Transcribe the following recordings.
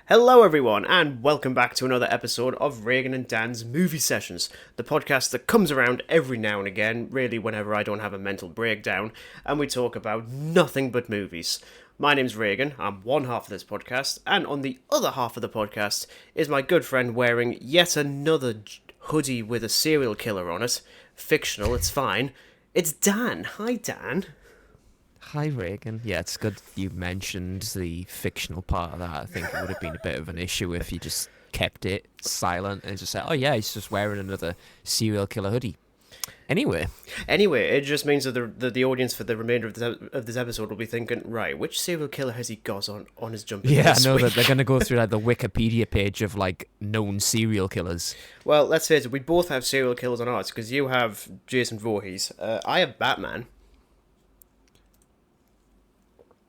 Hello, everyone, and welcome back to another episode of Regan and Dan's Movie Sessions, the podcast that comes around every now and again, really whenever I don't have a mental breakdown, and we talk about nothing but movies. My name's Regan, I'm one half of this podcast, and on the other half of the podcast is my good friend wearing yet another hoodie with a serial killer on it. Fictional, it's fine. It's Dan. Hi, Dan. Hi, Regan. Yeah, it's good you mentioned the fictional part of that. I think it would have been a bit of an issue if you just kept it silent and just said, oh yeah, he's just wearing another serial killer hoodie. Anyway, it just means that the audience for the remainder of this episode will be thinking, right, which serial killer has he got on his jumper? Yeah, I know that they're going to go through like the Wikipedia page of like known serial killers. Well, let's face it, we both have serial killers on ours, because you have Jason Voorhees. I have Batman.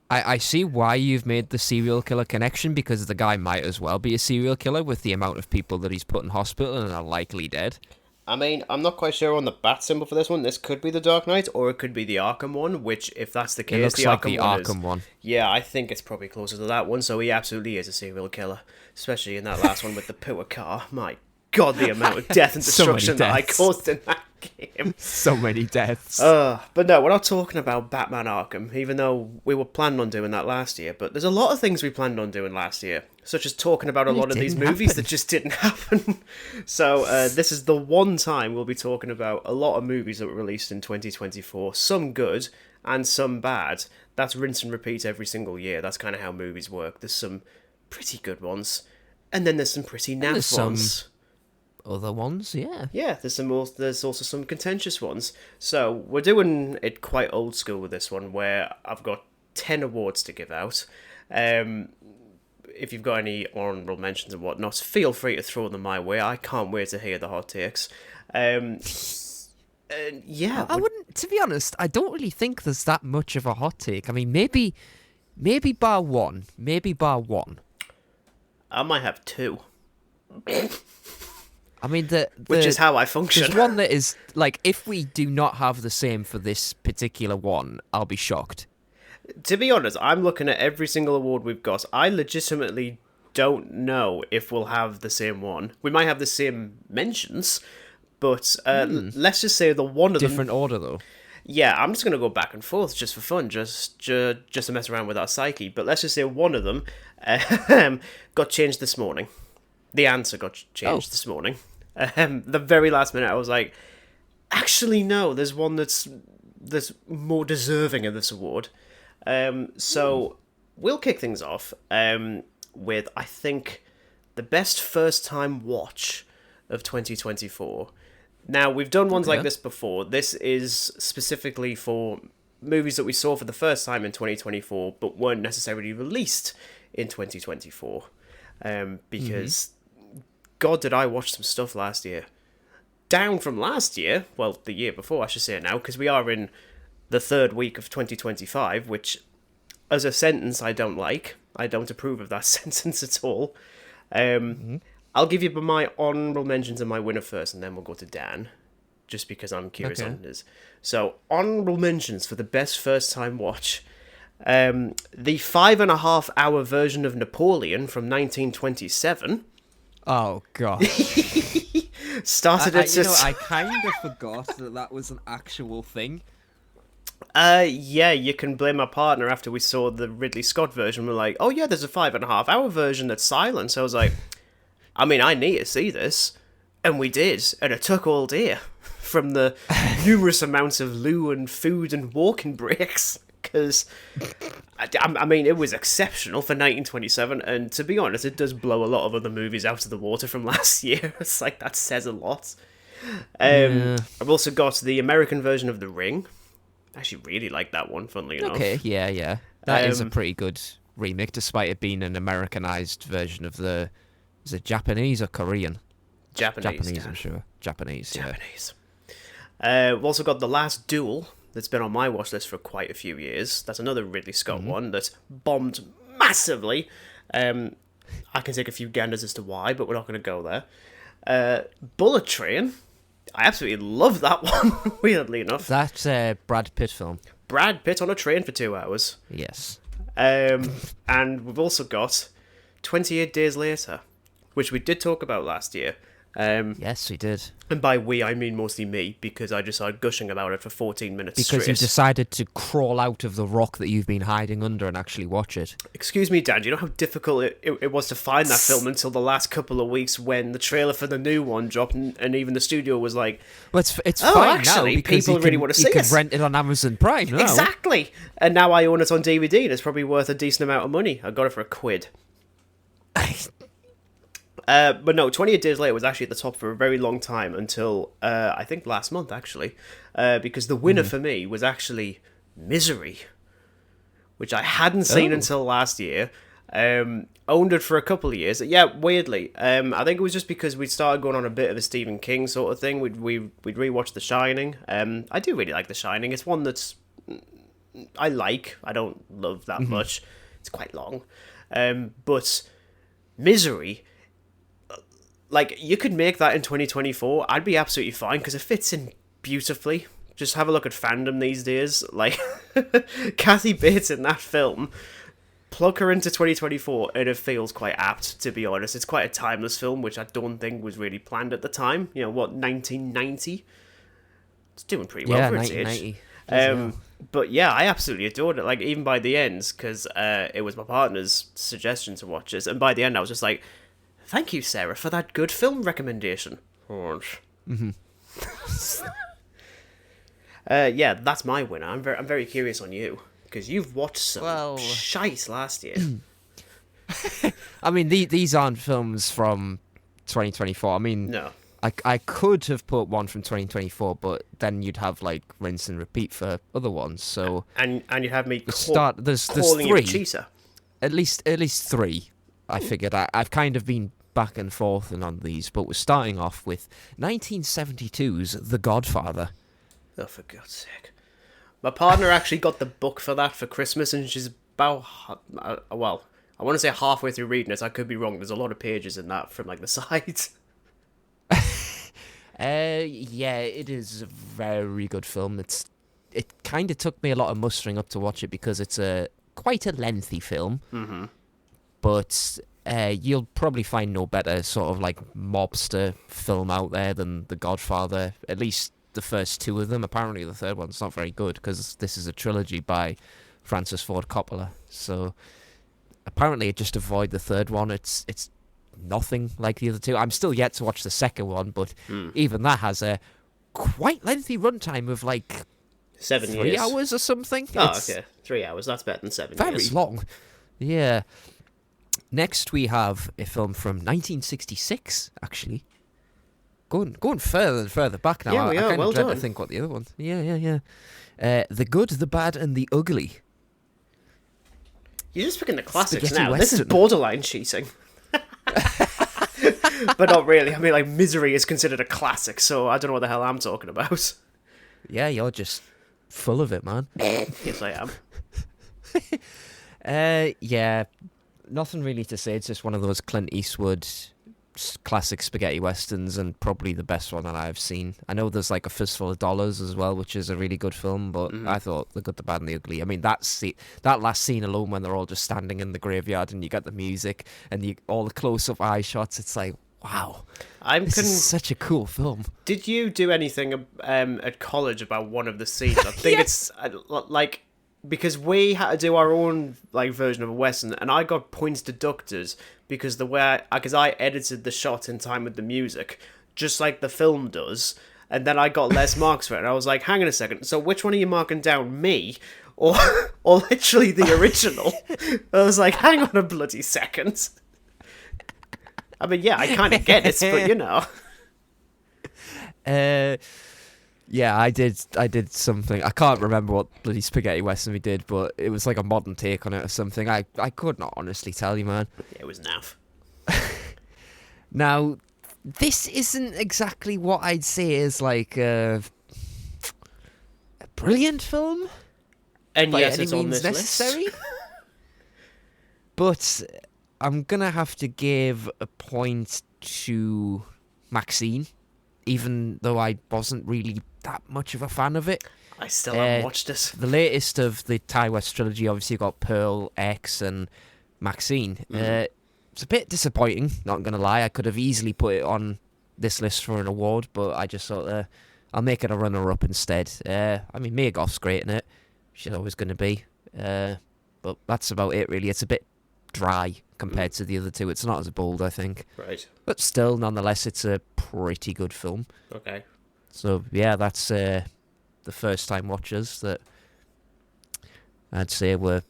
I see why you've made the serial killer connection, because the guy might as well be a serial killer with the amount of people that he's put in hospital and are likely dead. I mean, I'm not quite sure on the bat symbol for this one. This could be the Dark Knight, or it could be the Arkham one, which, if that's the case, It looks the like Arkham the one Arkham one. Yeah, I think it's probably closer to that one, so he absolutely is a serial killer. Especially in that last one with the poor car. My God, the amount of death and destruction that I caused in that game. So many deaths. But no, we're not talking about Batman Arkham, even though we were planning on doing that last year. But there's a lot of things we planned on doing last year, such as talking about a lot of these movies that just didn't happen. So this is the one time we'll be talking about a lot of movies that were released in 2024, some good and some bad. That's rinse and repeat every single year. That's kind of how movies work. There's some pretty good ones, and then there's some pretty naff ones. Other ones, yeah. Yeah, there's also some contentious ones. So we're doing it quite old school with this one, where I've got 10 awards to give out. If you've got any honourable mentions and whatnot, feel free to throw them my way. I can't wait to hear the hot takes. Yeah, I wouldn't. To be honest, I don't really think there's that much of a hot take. I mean, maybe bar one. I might have two. I mean, which is how I function. There's one that is, like, if we do not have the same for this particular one, I'll be shocked. To be honest, I'm looking at every single award we've got. I legitimately don't know if we'll have the same one. We might have the same mentions, but let's just say the one of them... Different order, though. Yeah, I'm just going to go back and forth just for fun, just to mess around with our psyche. But let's just say one of them got changed this morning. The answer got changed this morning. The very last minute, I was like, actually, no, there's one that's more deserving of this award. So we'll kick things off with, I think, the best first-time watch of 2024. Now, we've done ones like this before. This is specifically for movies that we saw for the first time in 2024, but weren't necessarily released in 2024. Because... God, did I watch some stuff last year. Down from last year, well, the year before, I should say now, because we are in the third week of 2025, which, as a sentence, I don't like. I don't approve of that sentence at all. I'll give you my honourable mentions and my winner first, and then we'll go to Dan, just because I'm curious on this. So, honourable mentions for the best first-time watch. The 5.5 hour version of Napoleon from 1927... Oh, God. Started at... I kind of forgot that was an actual thing. Yeah, you can blame my partner after we saw the Ridley Scott version. We're like, oh yeah, there's a 5.5 hour version that's silent. So I was like, I mean, I need to see this. And we did. And it took all day from the numerous amounts of loo and food and walking breaks. Because, I mean, it was exceptional for 1927, and to be honest, it does blow a lot of other movies out of the water from last year. It's like, that says a lot. I've also got the American version of The Ring. I actually really like that one, funnily enough. Okay, yeah. That is a pretty good remake, despite it being an Americanized version of the... Is it Japanese or Korean? Japanese, I'm sure. Japanese. We've also got The Last Duel. That's been on my watch list for quite a few years. That's another Ridley Scott one that's bombed massively. I can take a few ganders as to why, but we're not going to go there. Bullet Train. I absolutely love that one, weirdly enough. That's a Brad Pitt film. Brad Pitt on a train for 2 hours. Yes. And we've also got 28 Days Later, which we did talk about last year. Yes, we did. And by we, I mean mostly me, because I just started gushing about it for 14 minutes Because straight. you decided to crawl out of the rock that you've been hiding under and actually watch it. Excuse me, Dan, do you know how difficult it was to find that film until the last couple of weeks when the trailer for the new one dropped and even the studio was like... Well, it's fine actually, now because people really want to see you can it. rent it on Amazon Prime now. Exactly! And now I own it on DVD and it's probably worth a decent amount of money. I got it for £1. But no, 28 Days Later was actually at the top for a very long time until, I think last month, actually. Because the winner for me was actually Misery, which I hadn't seen until last year. Owned it for a couple of years. Yeah, weirdly. I think it was just because we'd started going on a bit of a Stephen King sort of thing. We'd rewatched The Shining. I do really like The Shining. It's one that's... I like. I don't love that much. It's quite long. But Misery... Like, you could make that in 2024. I'd be absolutely fine, because it fits in beautifully. Just have a look at fandom these days. Like, Kathy Bates in that film, plug her into 2024, and it feels quite apt, to be honest. It's quite a timeless film, which I don't think was really planned at the time. You know, what, 1990? It's doing pretty well for its age. But yeah, I absolutely adored it. Like, even by the end, because it was my partner's suggestion to watch this, and by the end I was just like... Thank you, Sarah, for that good film recommendation. Yeah, that's my winner. I'm very curious on you, because you've watched some shite last year. I mean, these aren't films from 2024. I mean, No. I could have put one from 2024, but then you'd have like rinse and repeat for other ones. So and you have me there's calling three, you a cheater. at least three. I figured I've kind of been back and forth on these, but we're starting off with 1972's The Godfather. Oh, for God's sake. My partner actually got the book for that for Christmas, and she's about, well, I want to say halfway through reading it. I could be wrong. There's a lot of pages in that from, like, the sides. Yeah, it is a very good film. It kind of took me a lot of mustering up to watch it because it's quite a lengthy film. Mm-hmm. But you'll probably find no better sort of like mobster film out there than The Godfather. At least the first two of them. Apparently the third one's not very good because this is a trilogy by Francis Ford Coppola. So apparently just avoid the third one. It's nothing like the other two. I'm still yet to watch the second one, but even that has a quite lengthy runtime of like 7 years. 3 hours or something. Oh, okay. 3 hours. That's better than 7 Very years. long. Yeah. Next, we have a film from 1966, actually. Going further and further back now. Yeah, we are. I Well dread to done. think what the other ones. Yeah. The Good, the Bad, and the Ugly. You're just picking the classics Spaghetti now. This is Western. borderline cheating. But not really. I mean, like, Misery is considered a classic, so I don't know what the hell I'm talking about. Yeah, you're just full of it, man. Yes, I am. Yeah, nothing really to say. It's just one of those Clint Eastwood classic spaghetti westerns, and probably the best one that I've seen. I know there's like A Fistful of Dollars as well, which is a really good film, but I thought The Good, the Bad, and the Ugly. I mean, that last scene alone when they're all just standing in the graveyard and you get the music and all the close-up eye shots, it's like, wow, this is such a cool film. Did you do anything at college about one of the scenes? I think it's like, because we had to do our own like version of a western, and I got points deducted because I edited the shot in time with the music, just like the film does, and then I got less marks for it. And I was like, hang on a second, so which one are you marking down, me or literally the original? I was like, hang on a bloody second. I mean, yeah, I kind of get it, but you know. Yeah, I did something. I can't remember what bloody spaghetti western we did, but it was like a modern take on it or something. I could not honestly tell you, man. Yeah, it was naff. Now, this isn't exactly what I'd say is like a brilliant film. And by yes, any it's on means this necessary. list. But I'm gonna have to give a point to Maxine, even though I wasn't really that much of a fan of it. I still haven't watched it. The latest of the Ty West trilogy, obviously, got Pearl, X, and Maxine. it's a bit disappointing, not going to lie. I could have easily put it on this list for an award, but I just thought I'll make it a runner-up instead. I mean, Mia Goth's great in it. She's always going to be. But that's about it, really. It's a bit dry compared to the other two. It's not as bold, I think. Right. But still, nonetheless, it's a pretty good film. Okay. So, yeah, that's the first-time watchers that I'd say were...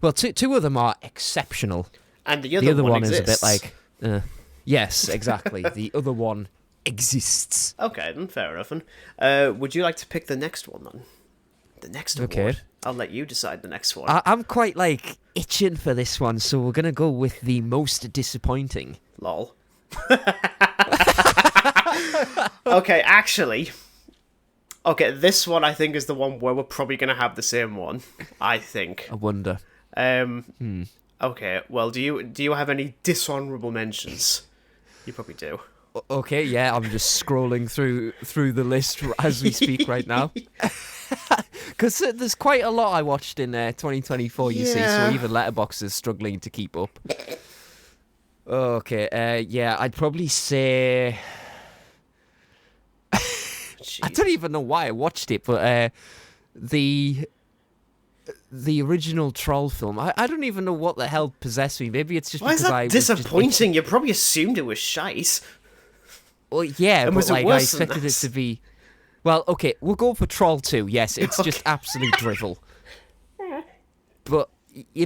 Well, two of them are exceptional. And the other one is exists. a bit like... yes, exactly. The other one exists. Okay, then fair enough. Then. Would you like to pick the next one, then? The next award? Okay. I'll let you decide the next one. I'm quite, itching for this one, so we're going to go with the most disappointing. Lol. Okay, actually... Okay, this one I think is the one where we're probably going to have the same one. I think. I wonder. Okay, well, do you have any dishonourable mentions? You probably do. Okay, yeah, I'm just scrolling through the list as we speak right now. Because there's quite a lot I watched in 2024, you see, so even Letterboxd is struggling to keep up. Okay, yeah, I'd probably say... I don't even know why I watched it, but the original Troll film, I don't even know what the hell possessed me. Maybe it's just Why because is that disappointing? You probably assumed it was shite. Well, yeah, And but was it I worse than expected it that? to be... Well, okay, we'll go for Troll 2. Yes, it's just absolute drivel. But,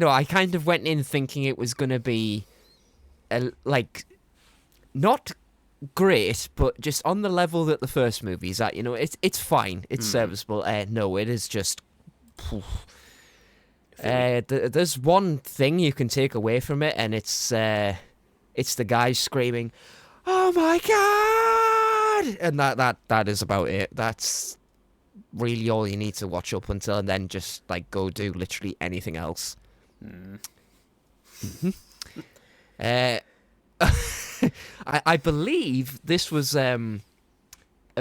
I kind of went in thinking it was going to be, not great, but just on the level that the first movie is at. It's fine. It's serviceable. No, it is just... there's one thing you can take away from it, and it's the guy screaming, "Oh my god!" And that is about it. That's really all you need to watch up until, and then just go do literally anything else. I believe this was a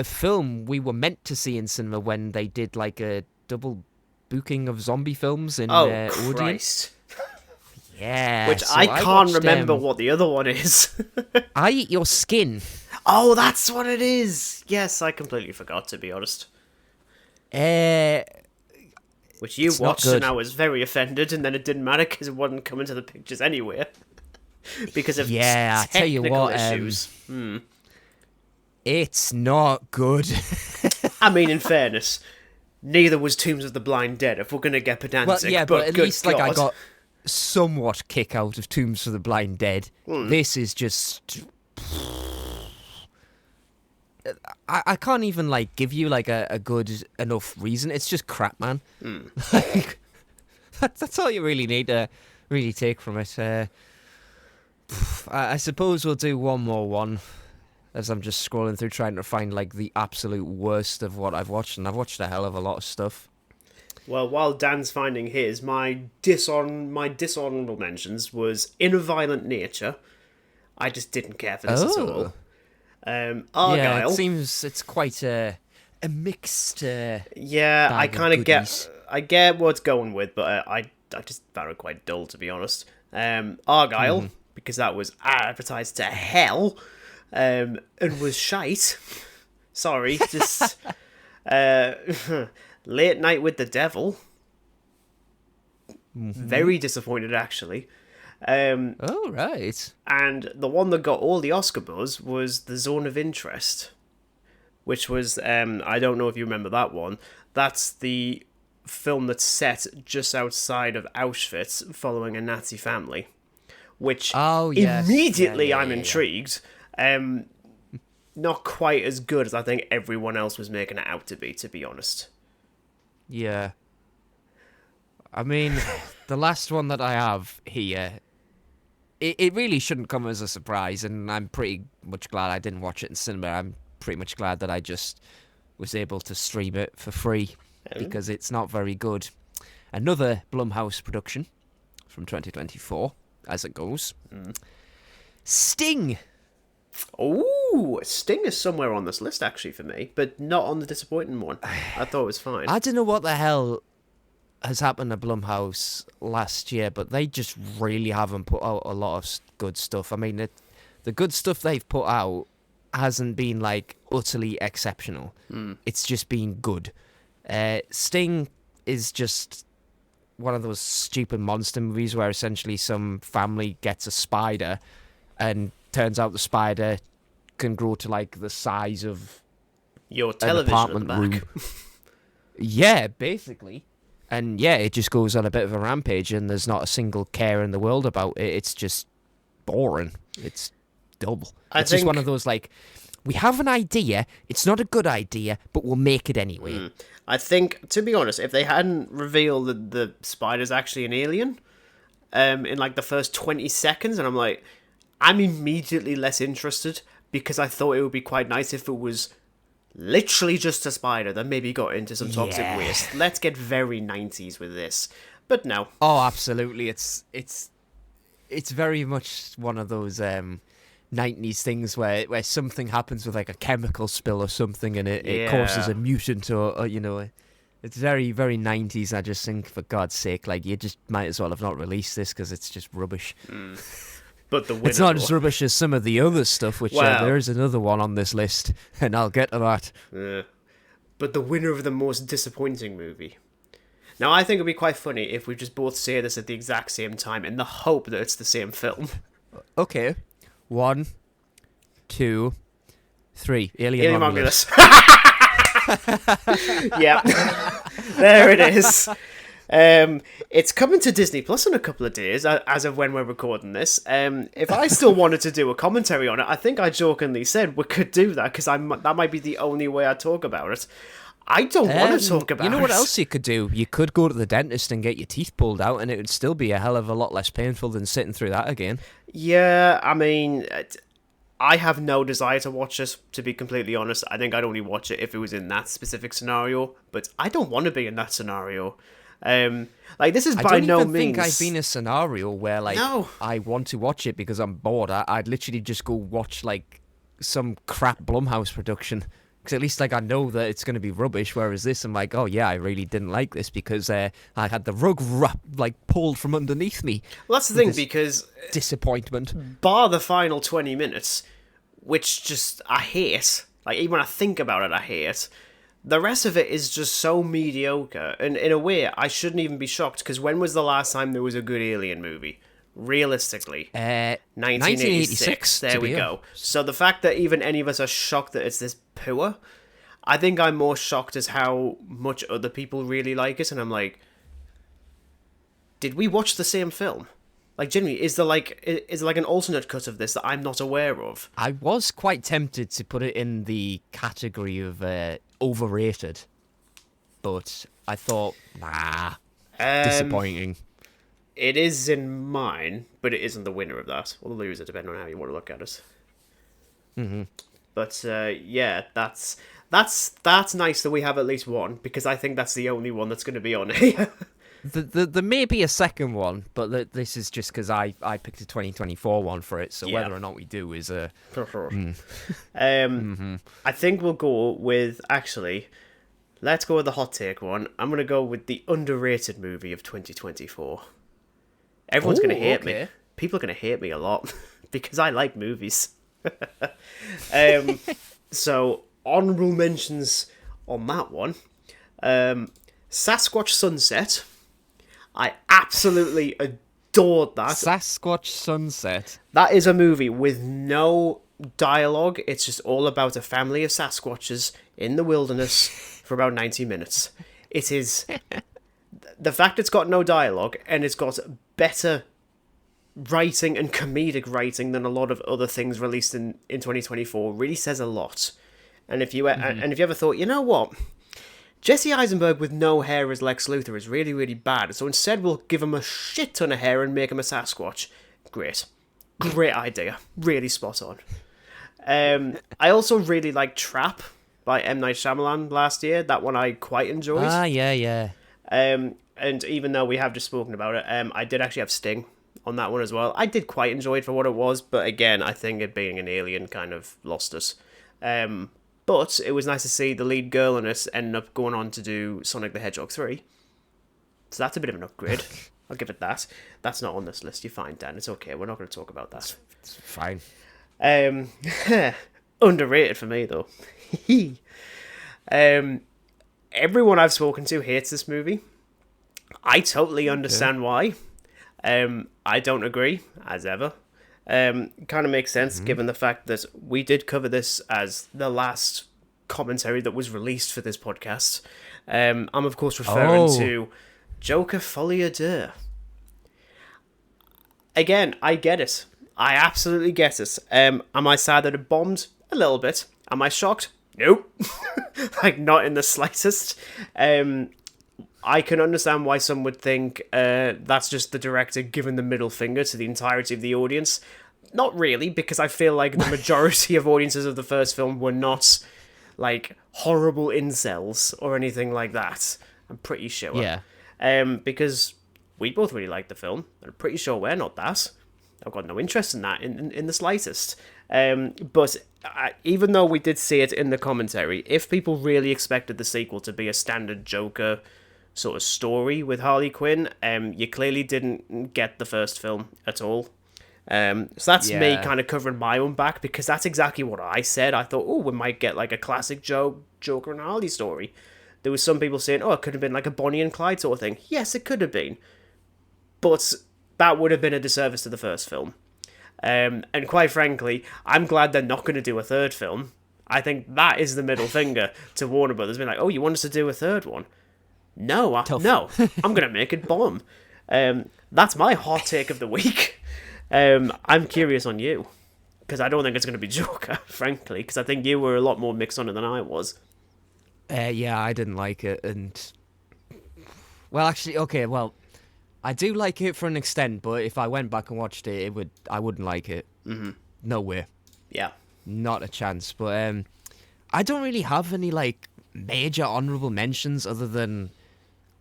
film we were meant to see in cinema when they did a double booking of zombie films in Odeon. Christ. Yeah. Which so I can't watched, remember what the other one is. I Eat Your Skin. Oh, that's what it is. Yes, I completely forgot, to be honest. Which you watched and I was very offended, and then it didn't matter because it wasn't coming to the pictures anyway. Because of I tell you technical what, issues. It's not good. I mean, in fairness, neither was Tombs of the Blind Dead, if we're going to get pedantic. Well, yeah, but at good least God. I got somewhat kick out of Tombs of the Blind Dead. This is just... I can't even give you a good enough reason. It's just crap, man. That's all you really need to really take from it. I suppose we'll do one more one, as I'm just scrolling through trying to find the absolute worst of what I've watched, and I've watched a hell of a lot of stuff. Well, while Dan's finding his, my dishonorable mentions was In a Violent Nature. I just didn't care for this at all. Argyle. Yeah, it seems it's quite a mixed. Yeah, I kind of get what's going with, but I just found it quite dull, to be honest. Argyle, because that was advertised to hell, and was shite. Sorry, just Late Night with the Devil. Very disappointed, actually. Oh, right. And the one that got all the Oscar buzz was The Zone of Interest, which was, I don't know if you remember that one. That's the film that's set just outside of Auschwitz following a Nazi family, which immediately I'm intrigued. Not quite as good as I think everyone else was making it out to be honest. Yeah. I mean, the last one that I have here, it really shouldn't come as a surprise, and I'm pretty much glad I didn't watch it in cinema. I'm pretty much glad that I just was able to stream it for free, because it's not very good. Another Blumhouse production from 2024, as it goes. Sting! Oh, Sting is somewhere on this list, actually, for me, but not on the disappointing one. I thought it was fine. I don't know what the hell... has happened to Blumhouse last year, but they just really haven't put out a lot of good stuff. I mean, the good stuff they've put out hasn't been like utterly exceptional. It's just been good. Sting is just one of those stupid monster movies where essentially some family gets a spider and turns out the spider can grow to like the size of your an television apartment at the back. room. Yeah, basically. And yeah, it just goes on a bit of a rampage and there's not a single care in the world about it. It's just boring. It's dull. It's just one of those like, we have an idea, it's not a good idea, but we'll make it anyway. I think, to be honest, if they hadn't revealed that the spider's actually an alien in like the first 20 seconds, and I'm immediately less interested because I thought it would be quite nice if it was literally just a spider that maybe got into some toxic waste. Let's get very 90s with this. But no. Oh, absolutely. It's very much one of those 90s things where something happens with like a chemical spill or something and it causes a mutant or you know, it's very, very 90s. I just think, for God's sake, like, you just might as well have not released this because it's just rubbish. But the winner, it's not as rubbish as some of the other stuff, which there is another one on this list, and I'll get to that. But the winner of the most disappointing movie. Now, I think it would be quite funny if we just both say this at the exact same time in the hope that it's the same film. Okay. 1, 2, 3. Alien Romulus. Yeah. There it is. It's coming to Disney Plus in a couple of days, as of when we're recording this. If I still wanted to do a commentary on it, I think I jokingly said we could do that, because that might be the only way I'd talk about it. I don't want to talk about it. You know what else you could do? You could go to the dentist and get your teeth pulled out, and it would still be a hell of a lot less painful than sitting through that again. Yeah, I mean, I have no desire to watch it, to be completely honest. I think I'd only watch it if it was in that specific scenario, but I don't want to be in that scenario. Like, this is by no means... I don't even think I've been in a scenario where, like, No. I want to watch it because I'm bored. I'd literally just go watch, like, some crap Blumhouse production. Because at least, like, I know that it's going to be rubbish, whereas this, I'm like, oh, yeah, I really didn't like this because I had the rug pulled from underneath me. Well, that's the thing, because... Disappointment. Bar the final 20 minutes, which just, I hate. Like, even when I think about it, I hate. The rest of it is just so mediocre. And in a way, I shouldn't even be shocked, because when was the last time there was a good Alien movie? Realistically. 1986. There we go. So the fact that even any of us are shocked that it's this poor, I think I'm more shocked as how much other people really like it, and I'm like, did we watch the same film? Like, genuinely, is there like an alternate cut of this that I'm not aware of? I was quite tempted to put it in the category of overrated, but I thought, nah, disappointing. It is in mine, but it isn't the winner of that. Or the loser, depending on how you want to look at it. Mm-hmm. But yeah, that's nice that we have at least one, because I think that's the only one that's going to be on here. There may be a second one, but this is just because I picked a 2024 one for it, so whether or not we do is a... I think we'll go with, actually, let's go with the hot take one. I'm going to go with the underrated movie of 2024. Everyone's going to hate me. People are going to hate me a lot, because I like movies. So, honourable mentions on that one. Sasquatch Sunset. I absolutely adored that. Sasquatch Sunset. That is a movie with no dialogue. It's just all about a family of Sasquatches in the wilderness for about 90 minutes. It is... The fact it's got no dialogue, and it's got better writing and comedic writing than a lot of other things released in 2024 really says a lot. And if you ever thought, you know what, Jesse Eisenberg with no hair as Lex Luthor is really, really bad, so instead we'll give him a shit ton of hair and make him a Sasquatch. Great idea, really spot on. I also really liked Trap by M. Night Shyamalan last year. That one I quite enjoyed. Yeah. And even though we have just spoken about it, I did actually have Sting on that one as well. I did quite enjoy it for what it was, but again, I think it being an alien kind of lost us. But it was nice to see the lead girl in it ending up going on to do Sonic the Hedgehog 3. So that's a bit of an upgrade. I'll give it that. That's not on this list. You're fine, Dan. It's okay. We're not going to talk about that. It's fine. Underrated for me, though. Everyone I've spoken to hates this movie. I totally understand why. I don't agree, as ever. Kind of makes sense given the fact that we did cover this as the last commentary that was released for this podcast. I'm of course referring to Joker Folie à Deux. Again, I get it. I absolutely get it. Am I sad that it bombed? A little bit. Am I shocked? Nope. Like, not in the slightest. I can understand why some would think that's just the director giving the middle finger to the entirety of the audience. Not really, because I feel like the majority of audiences of the first film were not, like, horrible incels or anything like that. I'm pretty sure. Yeah. Because we both really liked the film. I'm pretty sure we're not that. I've got no interest in that in the slightest. But even though we did see it in the commentary, if people really expected the sequel to be a standard Joker sort of story with Harley Quinn, you clearly didn't get the first film at all. So that's me kind of covering my own back, because that's exactly what I said. I thought, we might get like a classic Joker and Harley story. There was some people saying, it could have been like a Bonnie and Clyde sort of thing. Yes, it could have been. But that would have been a disservice to the first film. And quite frankly, I'm glad they're not going to do a third film. I think that is the middle finger to Warner Brothers, being like, you want us to do a third one? No, no, I'm going to make it bomb. That's my hot take of the week. I'm curious on you, because I don't think it's going to be Joker, frankly, because I think you were a lot more mixed on it than I was. Yeah, I didn't like it, and... Well, actually, okay, I do like it for an extent, but if I went back and watched it, I wouldn't like it. Mm-hmm. No way. Yeah. Not a chance. But I don't really have any, like, major honourable mentions other than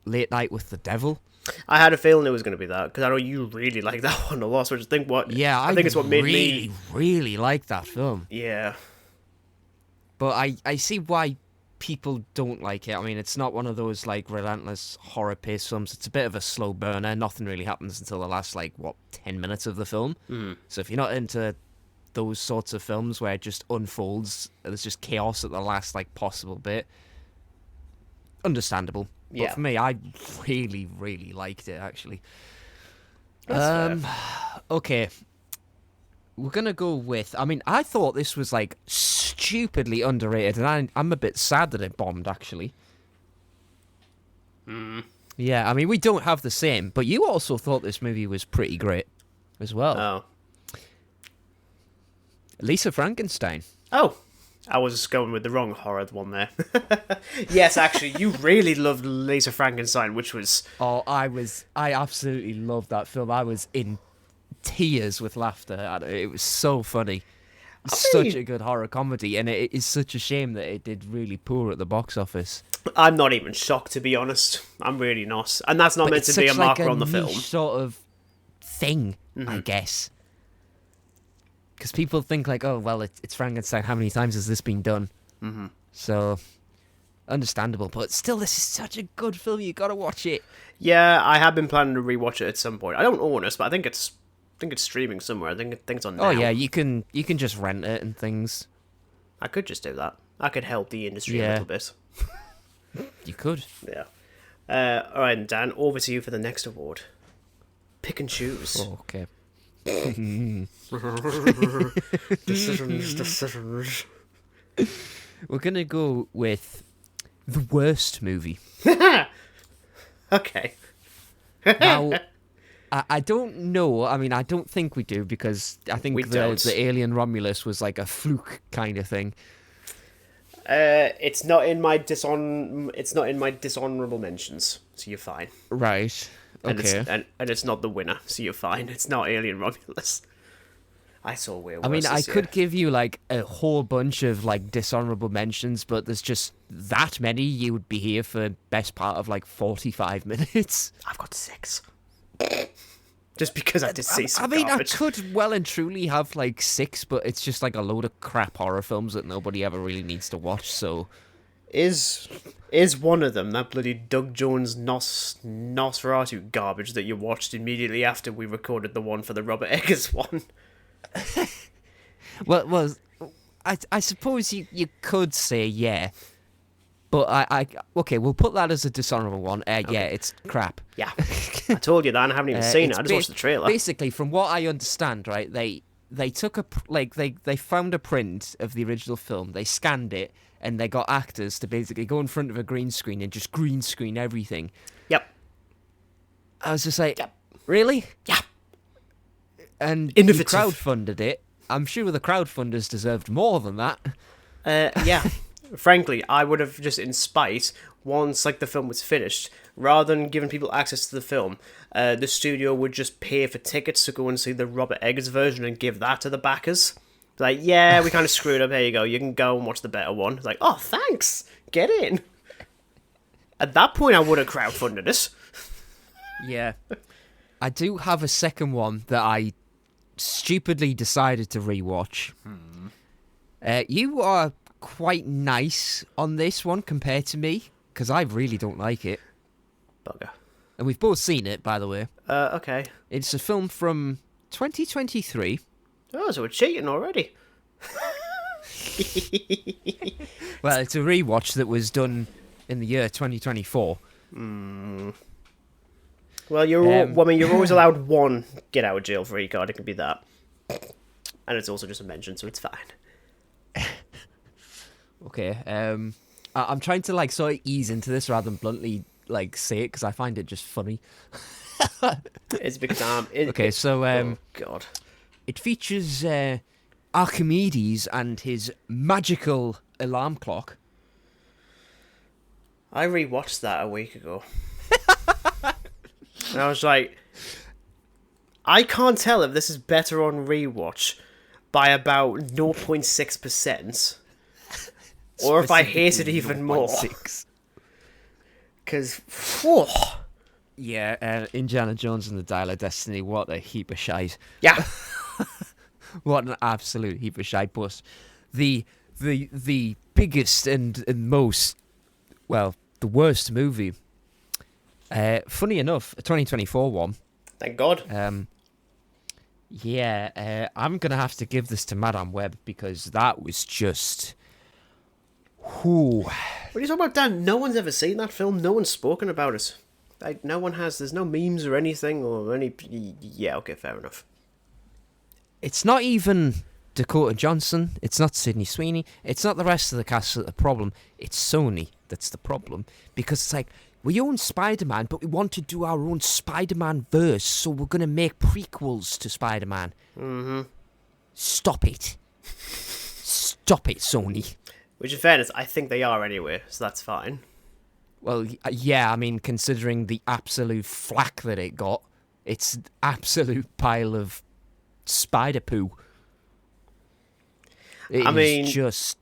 Late Night with the Devil. I had a feeling it was going to be that, because I know you really like that one a lot, so I think I think it's what made me... really like that film. Yeah. But I see why people don't like it. I mean, it's not one of those, like, relentless horror-paced films. It's a bit of a slow burner. Nothing really happens until the last, 10 minutes of the film. Mm. So if you're not into those sorts of films where it just unfolds, there's just chaos at the last, possible bit, understandable. Yeah. But for me, I really, really liked it, actually. That's fair. Okay. We're going to go with... I mean, I thought this was, stupidly underrated, and I'm a bit sad that it bombed, actually. Yeah, I mean, we don't have the same, but you also thought this movie was pretty great as well. Oh. Lisa Frankenstein. Oh. I was just going with the wrong horror one there. Yes, actually, you really loved Lisa Frankenstein, which was... Oh, I absolutely loved that film. I was in tears with laughter. It was so funny. Such a good horror comedy, and it is such a shame that it did really poor at the box office. I'm not even shocked, to be honest. I'm really not. And that's not meant to be a marker on the film. Sort of thing, I guess. Because people think it's Frankenstein. How many times has this been done? Mm-hmm. So, understandable. But still, this is such a good film. You got to watch it. Yeah, I have been planning to rewatch it at some point. I don't own it, but I think it's streaming somewhere. I think it's on now. Oh yeah, you can just rent it and things. I could just do that. I could help the industry a little bit. You could. Yeah. All right, Dan. Over to you for the next award. Pick and choose. Oh, okay. Decisions. We're gonna go with the worst movie. Okay. Now, I don't know. I mean, I don't think we do, because I think the alien Romulus was like a fluke kind of thing. It's not in my dishonorable mentions, so you're fine. Right. Okay. And it's not the winner, so you're fine. It's not Alien Romulus. I saw way worse. I mean, I could give you a whole bunch of dishonorable mentions, but there's just that many. You would be here for best part of 45 minutes. I've got 6. Just because I did see some garbage. I could well and truly have 6, but it's just a load of crap horror films that nobody ever really needs to watch. So Is one of them that bloody Doug Jones Nosferatu garbage that you watched immediately after we recorded the one for the Robert Eggers one? Well, I suppose you could say yeah, but okay, we'll put that as a dishonourable one. Yeah, it's crap. Yeah, I told you that, and I haven't even seen it. I just watched the trailer. Basically, from what I understand, right, they took they found a print of the original film, they scanned it, and they got actors to basically go in front of a green screen and just green screen everything. Yep. I was just like, Yep. Really? Yeah. And Innovative. you crowdfunded it. I'm sure the crowdfunders deserved more than that. Yeah. Frankly, I would have just in spite, once like the film was finished, rather than giving people access to the film, the studio would just pay for tickets to go and see the Robert Eggers version and give that to the backers. Like, yeah, we kind of screwed up. Here you go. You can go and watch the better one. It's like, oh, thanks. Get in. At that point, I would have crowdfunded it. Yeah. I do have a second one that I stupidly decided to rewatch. You are quite nice on this one compared to me, because I really don't like it. Bugger. And we've both seen it, by the way. Okay. It's a film from 2023. Oh, so we're cheating already. Well, it's a rewatch that was done in the year 2024. Well, you're always allowed one get out of jail free card. It can be that, and it's also just a mention, so it's fine. Okay. I'm trying to like sort of ease into this rather than bluntly like say it because I find it just funny. It's because Okay, so oh god, it features Archimedes and his magical alarm clock. I rewatched that a week ago, and I was like, I can't tell if this is better on rewatch by about 0.6%. Or if I hate it even more. Because, yeah, Indiana Jones and the Dial of Destiny, what a heap of shite. yeah. What an absolute heap of shite. But the biggest and most, well, the worst movie, funny enough, a 2024 one. Thank God. Yeah, I'm going to have to give this to Madame Web because that was just... Whew. What are you talking about, Dan? No one's ever seen that film. No one's spoken about it. Like, no one has. There's no memes or anything or any... Yeah, okay, fair enough. It's not even Dakota Johnson. It's not Sydney Sweeney. It's not the rest of the cast that's the problem. It's Sony that's the problem. Because it's like, we own Spider-Man, but we want to do our own Spider-Man verse, so we're going to make prequels to Spider-Man. Mm-hmm. Stop it. Stop it, Sony. Which, in fairness, I think they are anyway, so that's fine. Well, yeah, I mean, considering the absolute flack that it got, it's an absolute pile of spider poo. I mean, just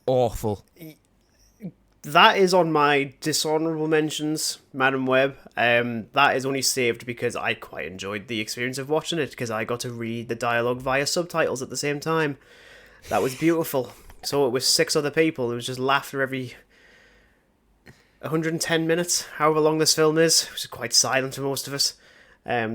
awful. That is on my dishonourable mentions, Madam Web. That is only saved because I quite enjoyed the experience of watching it, because I got to read the dialogue via subtitles at the same time. That was beautiful. So it was 6 other people. It was just laughter every 110 minutes, however long this film is. It was quite silent for most of us.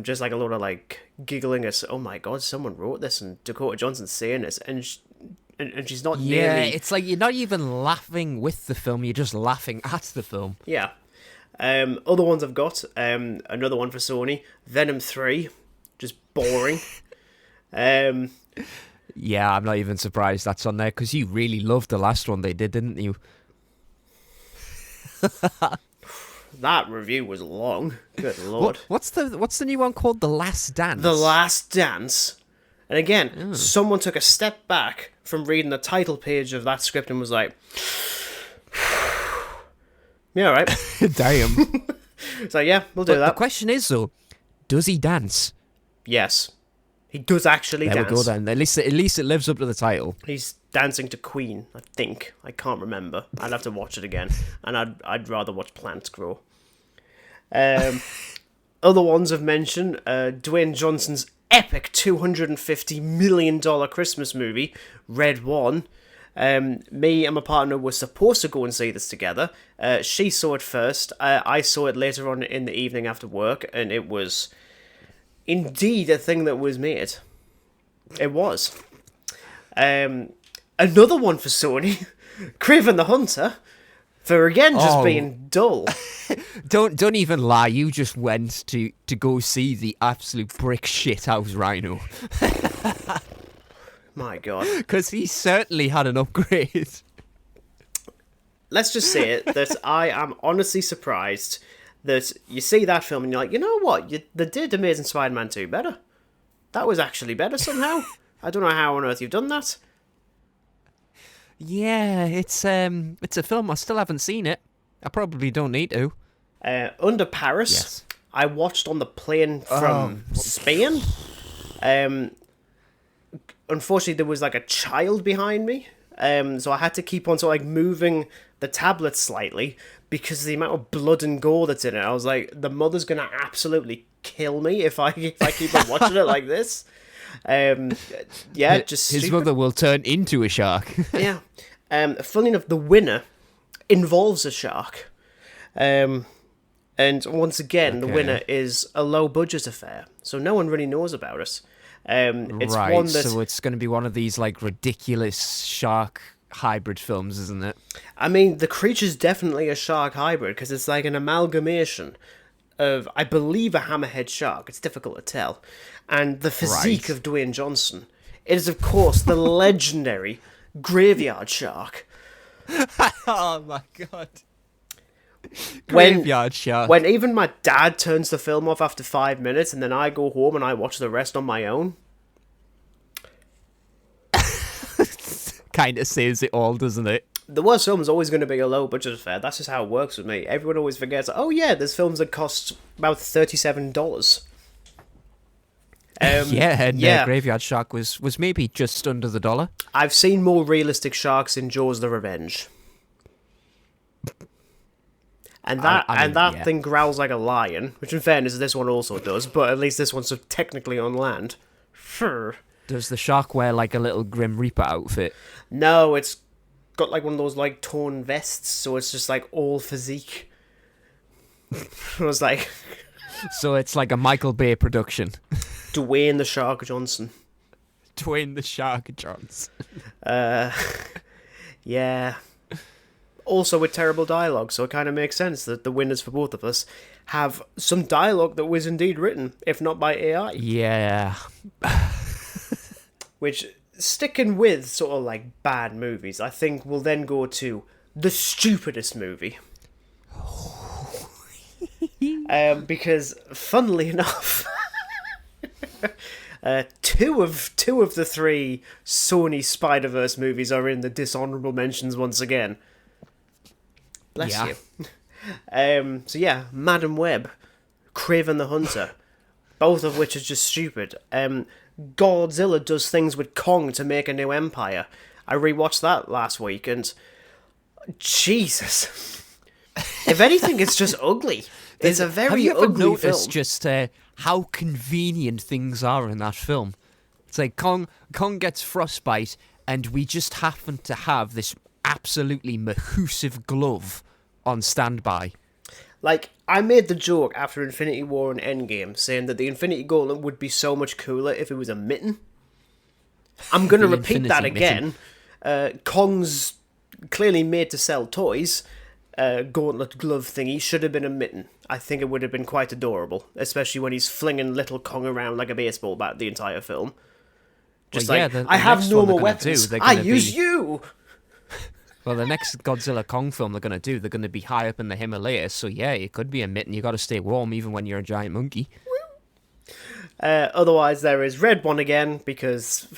Just like a lot of like giggling at, oh my god, someone wrote this and Dakota Johnson's saying this, and she's not nearly... it's like you're not even laughing with the film, you're just laughing at the film. Yeah. Other ones I've got, another one for Sony, Venom 3, just boring. Yeah, I'm not even surprised that's on there, because you really loved the last one they did, didn't you? That review was long. Good lord. What's the new one called? The Last Dance? The Last Dance. And again, someone took a step back from reading the title page of that script and was like, yeah, alright. Damn. So yeah, we'll do that. The question is, though, does he dance? Yes. He does actually There dance. we go then. At least it lives up to the title. He's dancing to Queen, I think. I can't remember. I'd have to watch it again. And I'd rather watch plants grow. Other ones I've mentioned, Dwayne Johnson's epic $250 million Christmas movie, Red One. Me and my partner were supposed to go and see this together. She saw it first. I saw it later on in the evening after work, and it was indeed a thing that was made. It was. Another one for Sony, Kraven the Hunter, for again just being dull. Don't even lie. You just went to go see the absolute brick shithouse Rhino. My God. Because he certainly had an upgrade. Let's just say it, that I am honestly surprised that you see that film and you're like, you know what? They did Amazing Spider-Man 2 better. That was actually better somehow. I don't know how on earth you've done that. Yeah, it's a film. I still haven't seen it. I probably don't need to. Under Paris, Yes. I watched on the plane from Spain. Unfortunately, there was like a child behind me, so I had to keep on sort of like moving the tablet slightly because of the amount of blood and gore that's in it. I was like, the mother's gonna absolutely kill me if I keep on watching it like this. Yeah, just his stupid. mother will turn into a shark. Yeah. Funny enough, the winner involves a shark. And once again, the winner is a low-budget affair, so no one really knows about it. It's right, one that, so it's going to be one of these like ridiculous shark hybrid films, isn't it? I mean, the creature's definitely a shark hybrid, because it's like an amalgamation of, I believe, a hammerhead shark. It's difficult to tell. And the physique of Dwayne Johnson. It is, of course, the legendary graveyard shark. Oh my God. When shark. When even my dad turns the film off after 5 minutes and then I go home and I watch the rest on my own. Kind of saves it all, doesn't it? The worst film is always going to be a low budget affair. That's just how it works with me. Everyone always forgets, oh yeah, there's films that cost about $37. And Graveyard Shark was maybe just under the $1. I've seen more realistic sharks in Jaws the Revenge. And that thing growls like a lion, which in fairness this one also does, but at least this one's technically on land. Does the shark wear like a little Grim Reaper outfit? No, it's got like one of those like torn vests, so it's just like all physique. I was like... So it's like a Michael Bay production. Dwayne the Shark Johnson. Dwayne the Shark Johnson. Yeah. Also with terrible dialogue, so it kind of makes sense that the winners for both of us have some dialogue that was indeed written, if not by AI. Yeah. Which, sticking with sort of like bad movies, I think we'll then go to the stupidest movie. Because, funnily enough, two of the three Sony Spider-Verse movies are in the dishonorable mentions once again. Bless you. So yeah, Madam Web, Kraven the Hunter, both of which are just stupid. Godzilla does things with Kong to make a new empire. I rewatched that last week and Jesus. If anything, it's just ugly. It's a very Have you ever ugly noticed film. just how convenient things are in that film? It's like Kong gets frostbite, and we just happen to have this absolutely mahoosive glove on standby. Like, I made the joke after Infinity War and Endgame, saying that the Infinity Gauntlet would be so much cooler if it was a mitten. I'm going to repeat that again. Kong's clearly made to sell toys. Gauntlet glove thingy should have been a mitten. I think it would have been quite adorable, especially when he's flinging little Kong around like a baseball bat the entire film. Just well, like, the I have next no one more they're gonna weapons. do, I use you! Well, the next Godzilla Kong film they're going to be high up in the Himalayas, so yeah, it could be a mitten. You got to stay warm even when you're a giant monkey. Otherwise, there is Red One again, because...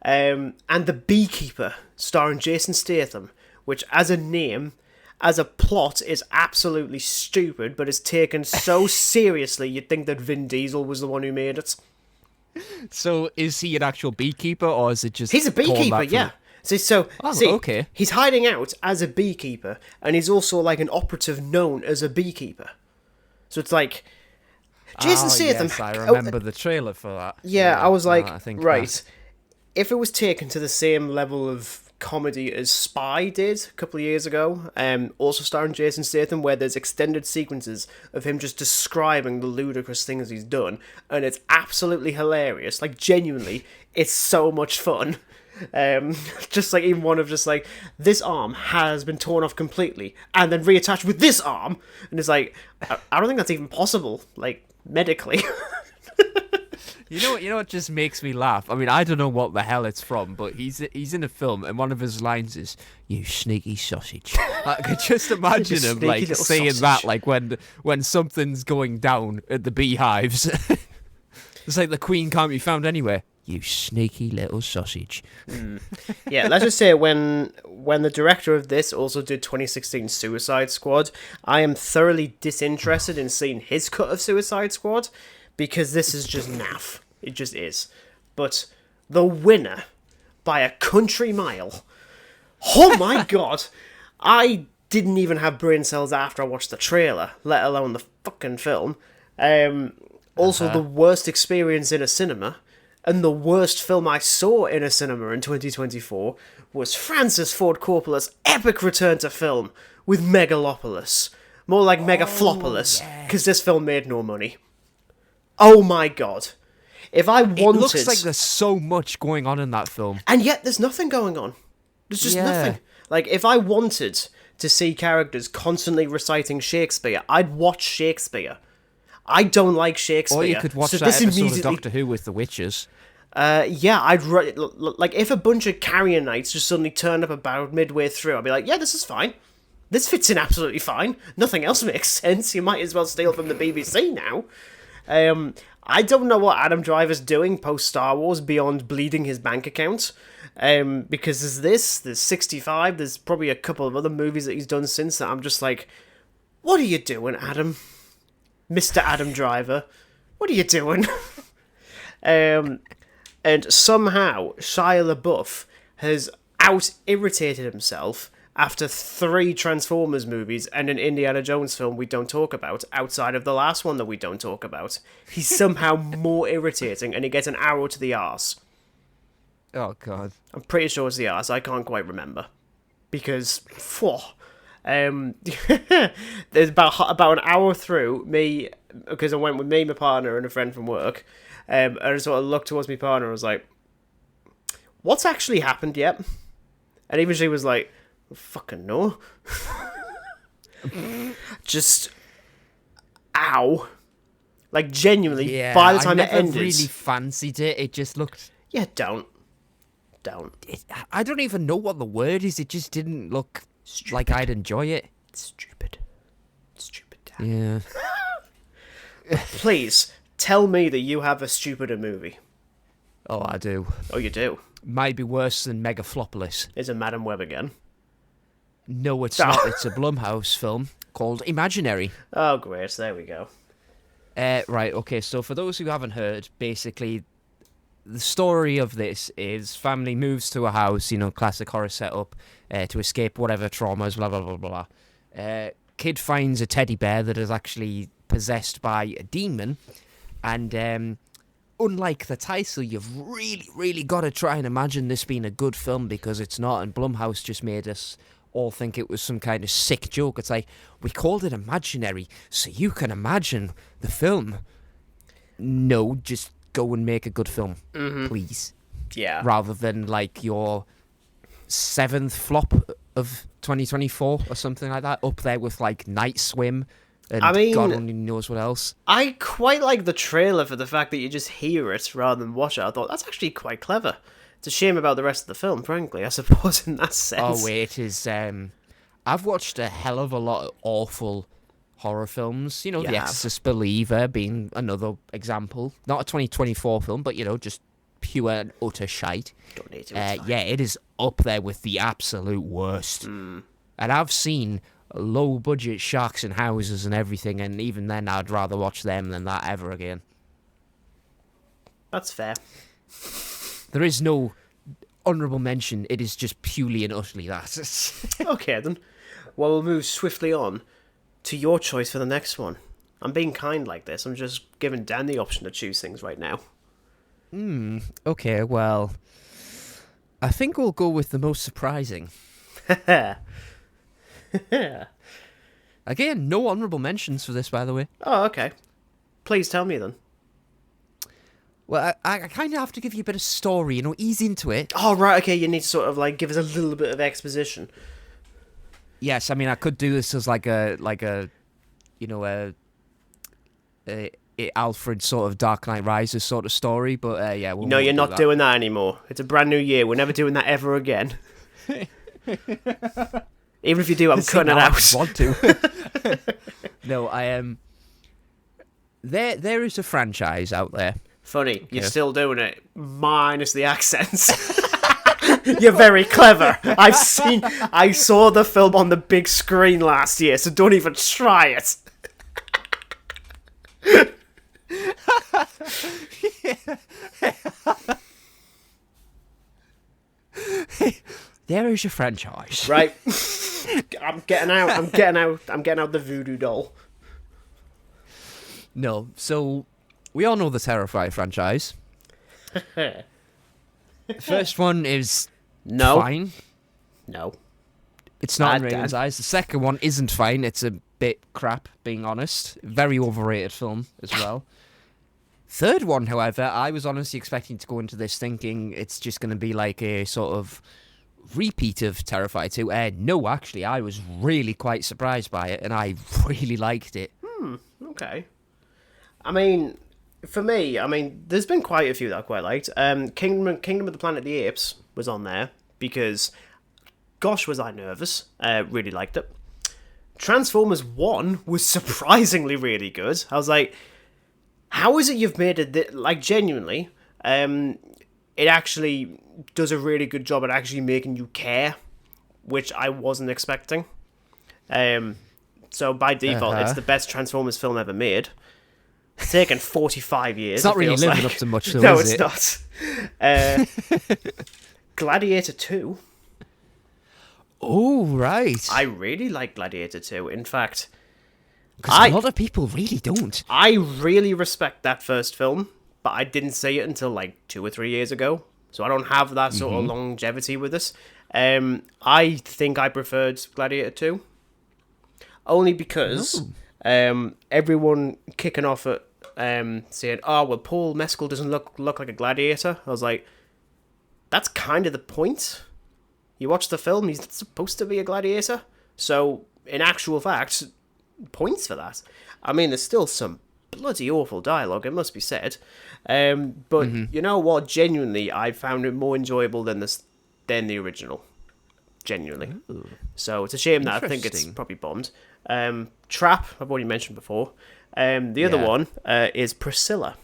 and The Beekeeper, starring Jason Statham, which as a name, as a plot, is absolutely stupid, but is taken so seriously you'd think that Vin Diesel was the one who made it. So, is he an actual beekeeper, or is it just... He's a beekeeper, yeah. Okay. He's hiding out as a beekeeper, and he's also like an operative known as a beekeeper. So it's like... Jason Statham... Yes, I remember the trailer for that. Yeah, I was like, I think right, if it was taken to the same level of comedy as Spy did a couple of years ago, also starring Jason Statham, where there's extended sequences of him just describing the ludicrous things he's done, and it's absolutely hilarious. Like, genuinely, it's so much fun. Just like even one of just like, this arm has been torn off completely and then reattached with this arm, and it's like, I don't think that's even possible, like, medically. You know what just makes me laugh? I mean, I don't know what the hell it's from, but he's in a film, and one of his lines is, "You sneaky sausage." I could just imagine him like saying that, like when something's going down at the beehives. It's like the Queen can't be found anywhere. You sneaky little sausage. Yeah, let's just say when the director of this also did 2016 Suicide Squad, I am thoroughly disinterested in seeing his cut of Suicide Squad, because this is just naff. It just is. But the winner, by a country mile, oh my god, I didn't even have brain cells after I watched the trailer, let alone the fucking film. Also, the worst experience in a cinema, and the worst film I saw in a cinema in 2024, was Francis Ford Coppola's epic return to film with Megalopolis. More like Megaflopolis, because this film made no money. Oh my god. If I wanted... It looks like there's so much going on in that film. And yet there's nothing going on. There's just nothing. Like, if I wanted to see characters constantly reciting Shakespeare, I'd watch Shakespeare. I don't like Shakespeare. Or you could watch that episode of Doctor Who with the witches. Yeah, like, if a bunch of carrier knights just suddenly turned up about midway through, I'd be like, yeah, this is fine. This fits in absolutely fine. Nothing else makes sense. You might as well steal from the BBC now. I don't know what Adam Driver's doing post-Star Wars beyond bleeding his bank account. Because there's 65, there's probably a couple of other movies that he's done since that I'm just like, what are you doing, Adam? Mr. Adam Driver, what are you doing? And somehow Shia LaBeouf has out-irritated himself after 3 Transformers movies and an Indiana Jones film we don't talk about, outside of the last one that we don't talk about. He's somehow more irritating, and he gets an arrow to the arse. Oh, God. I'm pretty sure it's the arse. I can't quite remember. Because, there's about an hour through, because I went with me, my partner, and a friend from work, and I sort of looked towards my partner and was like, what's actually happened yet? And even she was like, fucking no. Just, ow. Like, genuinely, by the time it ended... I never really fancied it. It just looked... Yeah, don't. I don't even know what the word is. It just didn't look like I'd enjoy it. It's stupid. Dad. Yeah. Please, tell me that you have a stupider movie. Oh, I do. Oh, you do? Might be worse than Megaflopolis. Is it Madam Web again? No, it's not. It's a Blumhouse film called Imaginary. Oh, great. There we go. Right, okay, so for those who haven't heard, basically, the story of this is family moves to a house, classic horror setup, to escape whatever traumas, blah, blah, blah, blah. Kid finds a teddy bear that is actually possessed by a demon, and unlike the title, you've really, really got to try and imagine this being a good film, because it's not, and Blumhouse just made us all think it was some kind of sick joke. It's like, we called it Imaginary, so you can imagine the film. No, just go and make a good film, please. Yeah. Rather than, like, your 7th flop of 2024 or something like that, up there with, like, Night Swim and God only knows what else. I quite like the trailer for the fact that you just hear it rather than watch it. I thought, that's actually quite clever. It's a shame about the rest of the film, frankly, I suppose, in that sense. Oh, wait, it is... I've watched a hell of a lot of awful horror films. The Exorcist Believer being another example. Not a 2024 film, but, just pure and utter shite. Don't need to, yeah, it is up there with the absolute worst. And I've seen low-budget sharks and houses and everything, and even then I'd rather watch them than that ever again. That's fair. There is no honourable mention. It is just purely and utterly that. Okay, then. Well, we'll move swiftly on to your choice for the next one. I'm being kind like this. I'm just giving Dan the option to choose things right now. Okay, well... I think we'll go with the most surprising. Again, no honourable mentions for this, by the way. Oh, okay. Please tell me then. Well, I kind of have to give you a bit of story, ease into it. Oh, right, okay, you need to sort of, like, give us a little bit of exposition. Yes, I mean, I could do this as like a Alfred sort of Dark Knight Rises sort of story, but yeah. No, you're not doing that anymore. It's a brand new year. We're never doing that ever again. Even if you do, I'm cutting it out. I want to. No, I am. There is a franchise out there. Funny, you're still doing it, minus the accents. You're very clever. I saw the film on the big screen last year, so don't even try it. There is your franchise. Right. I'm getting out the voodoo doll. No, so we all know the Terrifier franchise. First one is fine. No. It's not in Regan's eyes. The second one isn't fine. It's a bit crap, being honest. Very overrated film as well. Third one, however, I was honestly expecting to go into this thinking it's just going to be like a sort of repeat of Terrifier 2. No, actually, I was really quite surprised by it, and I really liked it. Okay. I mean, for me, there's been quite a few that I quite liked. Kingdom of the Planet of the Apes was on there because, gosh, was I nervous. Really liked it. Transformers 1 was surprisingly really good. I was like, how is it you've made it, like, genuinely, it actually does a really good job at actually making you care, which I wasn't expecting. So by default, it's the best Transformers film ever made. It's taken 45 years. It's not really living up to much, though, no, is it's it? not. Gladiator 2. Oh, right. I really like Gladiator 2. In fact, because a lot of people really don't. I really respect that first film, but I didn't see it until like 2 or 3 years ago. So I don't have that sort of longevity with this. I think I preferred Gladiator 2. Only because everyone kicking off at saying, oh, well, Paul Mescal doesn't look like a gladiator. I was like, that's kind of the point. You watch the film, he's supposed to be a gladiator. So, in actual fact, points for that. I mean, there's still some bloody awful dialogue, it must be said. But you know what? Genuinely, I found it more enjoyable than the original. Genuinely. Ooh. So it's a shame that I think it's probably bombed. Trap, I've already mentioned before. The other one is Priscilla.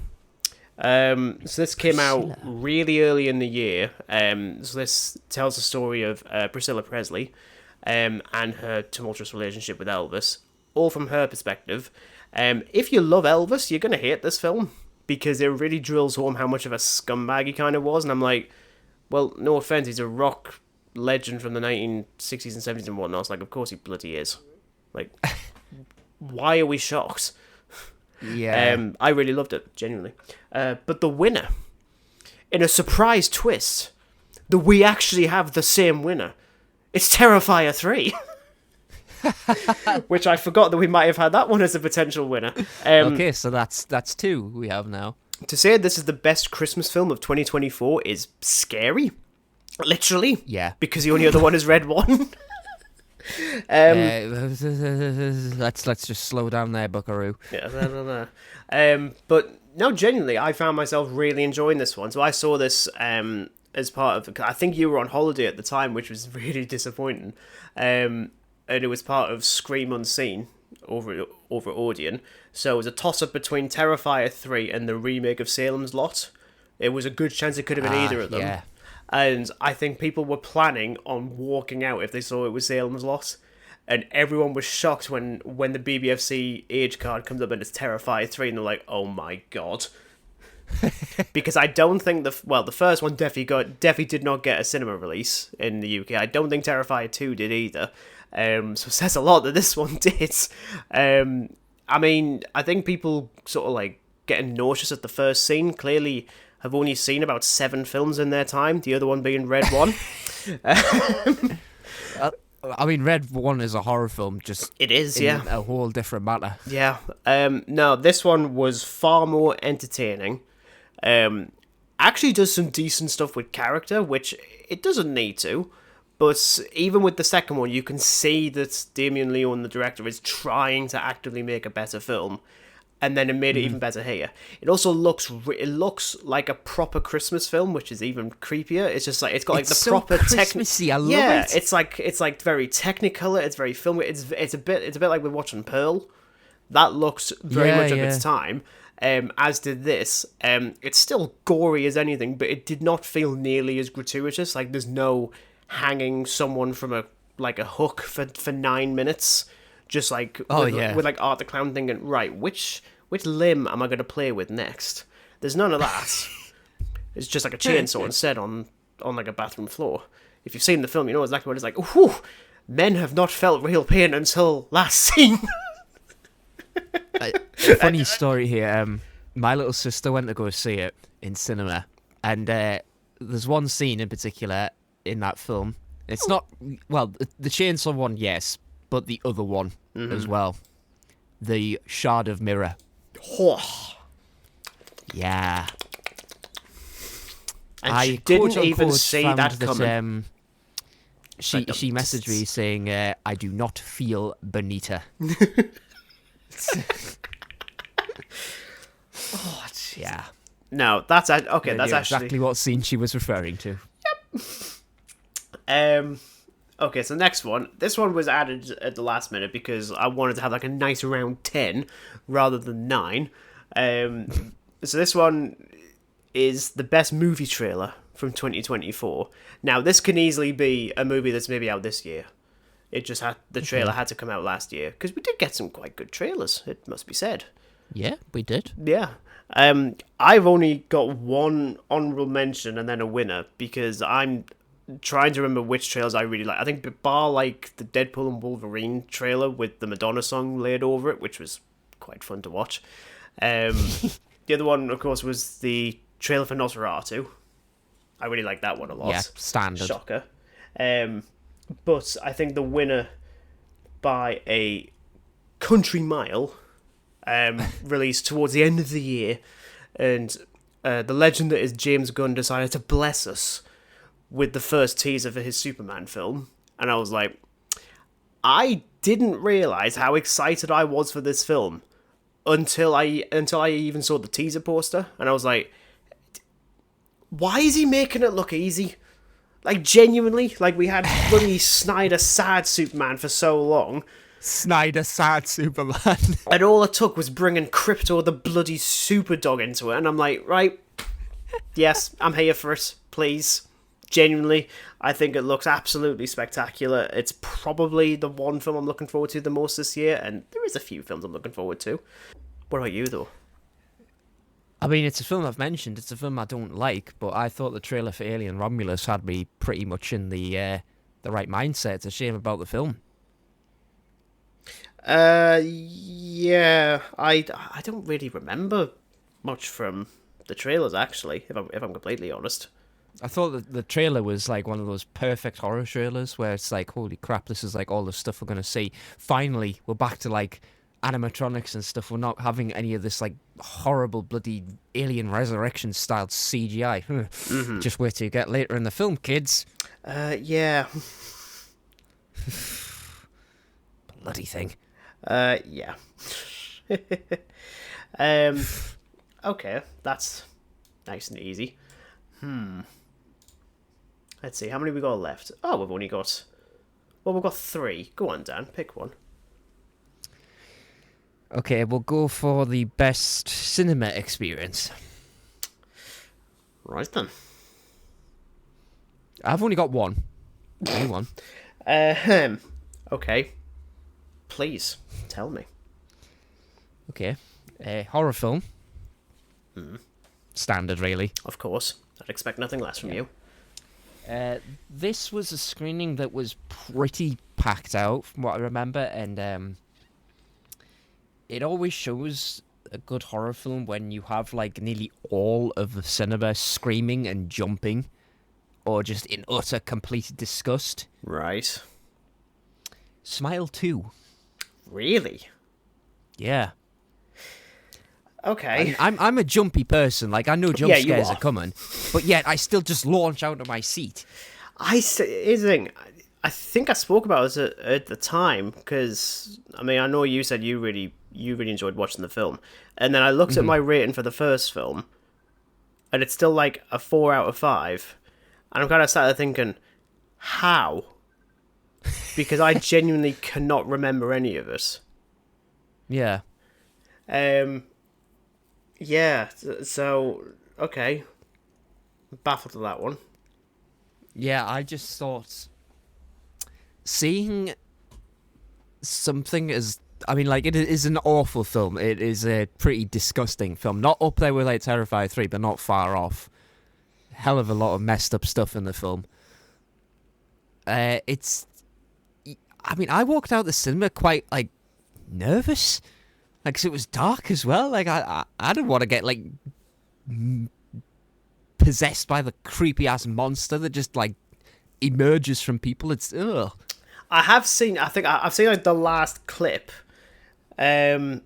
So this came out really early in the year. So this tells the story of Priscilla Presley and her tumultuous relationship with Elvis, all from her perspective. If you love Elvis, you're going to hate this film because it really drills home how much of a scumbag he kind of was. And I'm like, well, no offense, he's a rock legend from the 1960s and 70s and whatnot. It's like, of course he bloody is. Like, why are we shocked? Yeah. I really loved it, genuinely. But the winner, in a surprise twist, we actually have the same winner. It's Terrifier 3. Which I forgot that we might have had that one as a potential winner. Okay, so that's two we have now. To say this is the best Christmas film of 2024 is scary. Literally. Yeah. Because the only other one is Red One. Let's just slow down there, Buckaroo. Yeah, no. But no, genuinely, I found myself really enjoying this one. So I saw this as part of. I think you were on holiday at the time, which was really disappointing. And it was part of Scream Unseen over Odeon. So it was a toss-up between Terrifier 3 and the remake of Salem's Lot. It was a good chance it could have been either of them. Yeah. And I think people were planning on walking out if they saw it was Salem's Lot. And everyone was shocked when the BBFC age card comes up and it's Terrifier 3 and they're like, oh my god. Because I don't think the first one definitely did not get a cinema release in the UK. I don't think Terrifier 2 did either. So it says a lot that this one did. I mean, I think people sort of like getting nauseous at the first scene. Clearly, have only seen about 7 films in their time, the other one being Red One. I mean, Red One is a horror film, just It is, in yeah. a whole different matter. Yeah. No, this one was far more entertaining. Actually does some decent stuff with character, which it doesn't need to. But even with the second one, you can see that Damien Leone, the director, is trying to actively make a better film. And then it made it even better here. It also looks like a proper Christmas film, which is even creepier. It's just like it's got like the so proper Christmassy. I love it. It's like very Technicolor. It's very filmy. It's a bit like we're watching Pearl. That looks very much of its time. As did this. It's still gory as anything, but it did not feel nearly as gratuitous. Like there's no hanging someone from a hook for 9 minutes. Just like with like Art the Clown thinking, right, which limb am I going to play with next? There's none of that. It's just like a chainsaw instead on like a bathroom floor. If you've seen the film, you know exactly what it's like. Whew, men have not felt real pain until last scene. Funny story here. My little sister went to go see it in cinema, and there's one scene in particular in that film. It's not the chainsaw one, yes, but the other one as well. The shard of mirror. Yeah. And I she didn't quote, even unquote, see found that coming. She messaged me saying, "I do not feel Bonita." Yeah. No, that's okay. That's knew actually exactly what scene she was referring to. Okay, so next one. This one was added at the last minute because I wanted to have like a nice round 10 rather than 9. So this one is the best movie trailer from 2024. Now, this can easily be a movie that's maybe out this year. It just had the trailer had to come out last year because we did get some quite good trailers, it must be said. Yeah, we did. Yeah. I've only got one honorable mention and then a winner because I'm trying to remember which trailers I really like. I think bar like the Deadpool and Wolverine trailer with the Madonna song laid over it, which was quite fun to watch. The other one, of course, was the trailer for Nosferatu. I really like that one a lot. Yeah, standard. Shocker. But I think the winner by a country mile, released towards the end of the year, and the legend that is James Gunn decided to bless us with the first teaser for his Superman film, and I was like, I didn't realise how excited I was for this film until I even saw the teaser poster, and I was like, why is he making it look easy? Like, genuinely, like, we had bloody Snyder sad Superman for so long. Snyder sad Superman. And all it took was bringing Krypto the bloody super dog into it, and I'm like, right, yes, I'm here for it, please. Genuinely, I think it looks absolutely spectacular. It's probably the one film I'm looking forward to the most this year, and there is a few films I'm looking forward to. What about you, though? I mean, it's a film I've mentioned. It's a film I don't like, but I thought the trailer for Alien Romulus had me pretty much in the right mindset. It's a shame about the film. Yeah, I don't really remember much from the trailers, actually, if I'm completely honest. I thought that the trailer was like one of those perfect horror trailers where it's like, holy crap, this is like all the stuff we're going to see. Finally, we're back to like animatronics and stuff. We're not having any of this like horrible bloody Alien Resurrection style CGI. Mm-hmm. Just wait till you get later in the film, kids. Yeah. Bloody thing. Yeah. Okay, that's nice and easy. Let's see, how many we got left? Oh, we've got 3. Go on, Dan, pick one. Okay, we'll go for the best cinema experience. Right then. I've only got one. Only one. Okay. Please, tell me. Okay. Horror film. Standard, really. Of course. I'd expect nothing less from you. This was a screening that was pretty packed out, from what I remember, and it always shows a good horror film when you have like nearly all of the cinema screaming and jumping, or just in utter complete disgust. Right. Smile 2. Really? Yeah. Okay. I'm a jumpy person. Like, I know jump Yeah, you scares are. are coming, but yet I still just launch out of my seat. Here's the thing. I think I spoke about this at the time because I mean I know you said you really enjoyed watching the film, and then I looked at my rating for the first film, and it's still like a 4 out of 5, and I'm kind of sat there thinking, how? Because I genuinely cannot remember any of it. Yeah. Yeah. So okay, baffled at that one. Yeah, I just thought seeing something as, I mean, like, it is an awful film. It is a pretty disgusting film. Not up there with like Terrifier 3, but not far off. Hell of a lot of messed up stuff in the film. I mean, I walked out the cinema quite like nervous, like, 'cause it was dark as well. Like, I didn't want to get like possessed by the creepy ass monster that just like emerges from people. It's ugh. I have seen. I think I've seen like the last clip, and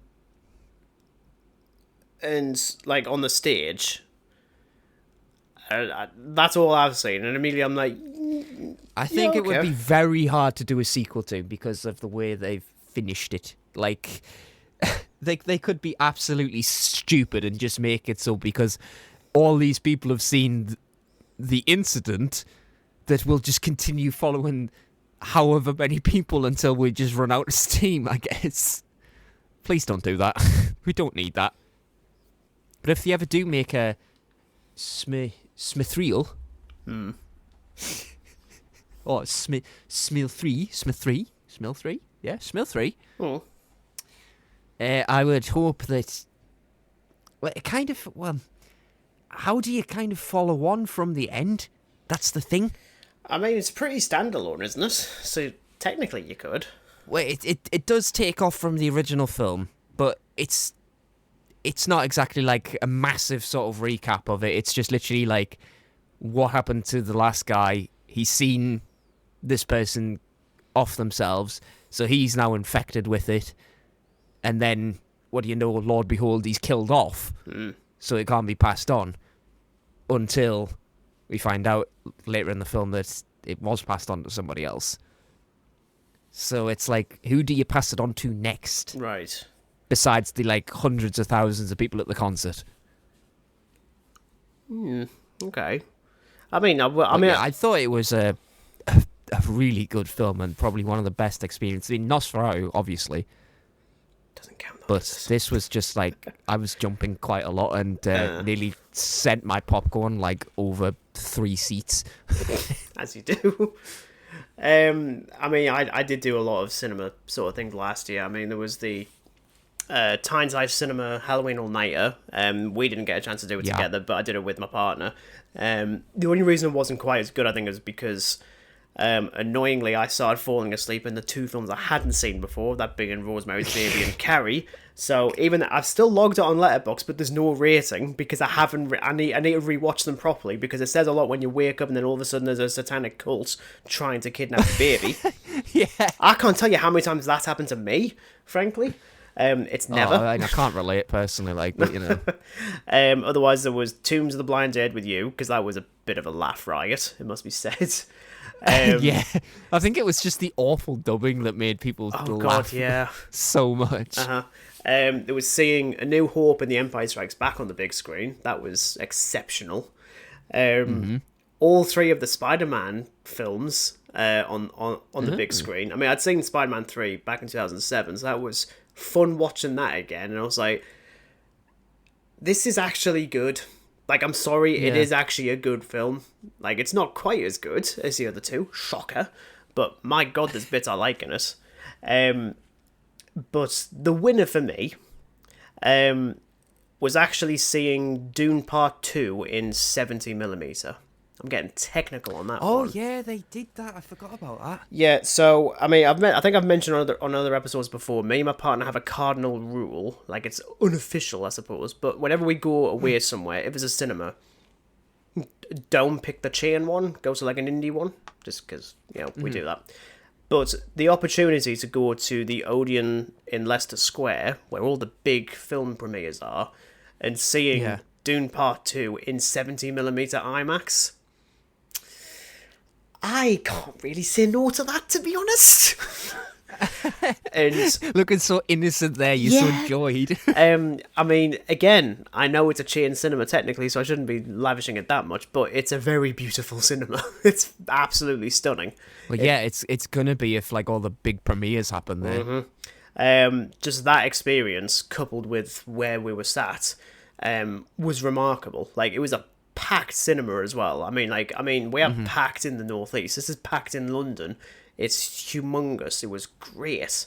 like on the stage. That's all I've seen, and immediately I'm like, I think yeah, it would okay. be very hard to do a sequel to because of the way they've finished it. Like, they could be absolutely stupid and just make it so because all these people have seen the incident that will just continue following however many people until we just run out of steam, I guess. Please don't do that. We don't need that. But if they ever do make a Smithriel, or Smil 3, yeah, Smil 3, oh, I would hope that, well, it kind of, well, how do you kind of follow on from the end? That's the thing. I mean, it's pretty standalone, isn't it? So technically, you could. Well, it does take off from the original film, but it's not exactly like a massive sort of recap of it. It's just literally like what happened to the last guy. He's seen this person off themselves, so he's now infected with it. And then, what do you know, Lord behold, he's killed off, so it can't be passed on until we find out later in the film that it was passed on to somebody else. So it's like, who do you pass it on to next? Right. Besides the like hundreds of thousands of people at the concert. Okay. I mean, I thought it was a really good film and probably one of the best experiences. I mean, Nosferatu, obviously. Doesn't count. But this was just like, I was jumping quite a lot and nearly sent my popcorn like over 3 seats. As you do. I mean, I did do a lot of cinema sort of things last year. I mean, there was the Tyneside Cinema Halloween All Nighter. We didn't get a chance to do it together, but I did it with my partner. The only reason it wasn't quite as good, I think, is because annoyingly I started falling asleep in the 2 films I hadn't seen before, that being Rosemary's Baby and Carrie. So even I've still logged it on Letterboxd, but there's no rating because I haven't. I need to rewatch them properly because it says a lot when you wake up and then all of a sudden there's a satanic cult trying to kidnap the baby. Yeah. I can't tell you how many times that's happened to me, frankly. It's never. I can't relate personally, like, but you know. Otherwise, there was Tombs of the Blind Dead with You, because that was a bit of a laugh riot, it must be said. Yeah, I think it was just the awful dubbing that made people laugh so much. There was seeing A New Hope and The Empire Strikes Back on the big screen. That was exceptional. All 3 of the Spider-Man films on the big screen. I mean, I'd seen Spider-Man 3 back in 2007, so that was fun watching that again. And I was like, this is actually good. Like, I'm sorry, it is actually a good film. Like, it's not quite as good as the other 2. Shocker. But my God, there's bits I like in it. But the winner for me was actually seeing Dune Part 2 in 70mm. I'm getting technical on that Oh one. yeah, they did that. I forgot about that. Yeah, so I mean, I think I've mentioned on other episodes before. Me and my partner have a cardinal rule, like it's unofficial, I suppose. But whenever we go away somewhere, if it's a cinema, don't pick the chain one. Go to like an indie one, just because we do that. But the opportunity to go to the Odeon in Leicester Square, where all the big film premieres are, and seeing Dune Part 2 in 70mm IMAX, I can't really say no to that, to be honest. And looking so innocent there, you're so joyed. I mean, again, I know it's a chain cinema technically, so I shouldn't be lavishing it that much, but it's a very beautiful cinema. It's absolutely stunning. Well, yeah, it's gonna be if like all the big premieres happen there. Just that experience, coupled with where we were sat, was remarkable. Like, it was a packed cinema as well. I mean, we are packed in the northeast. This is packed in London. It's humongous. It was great.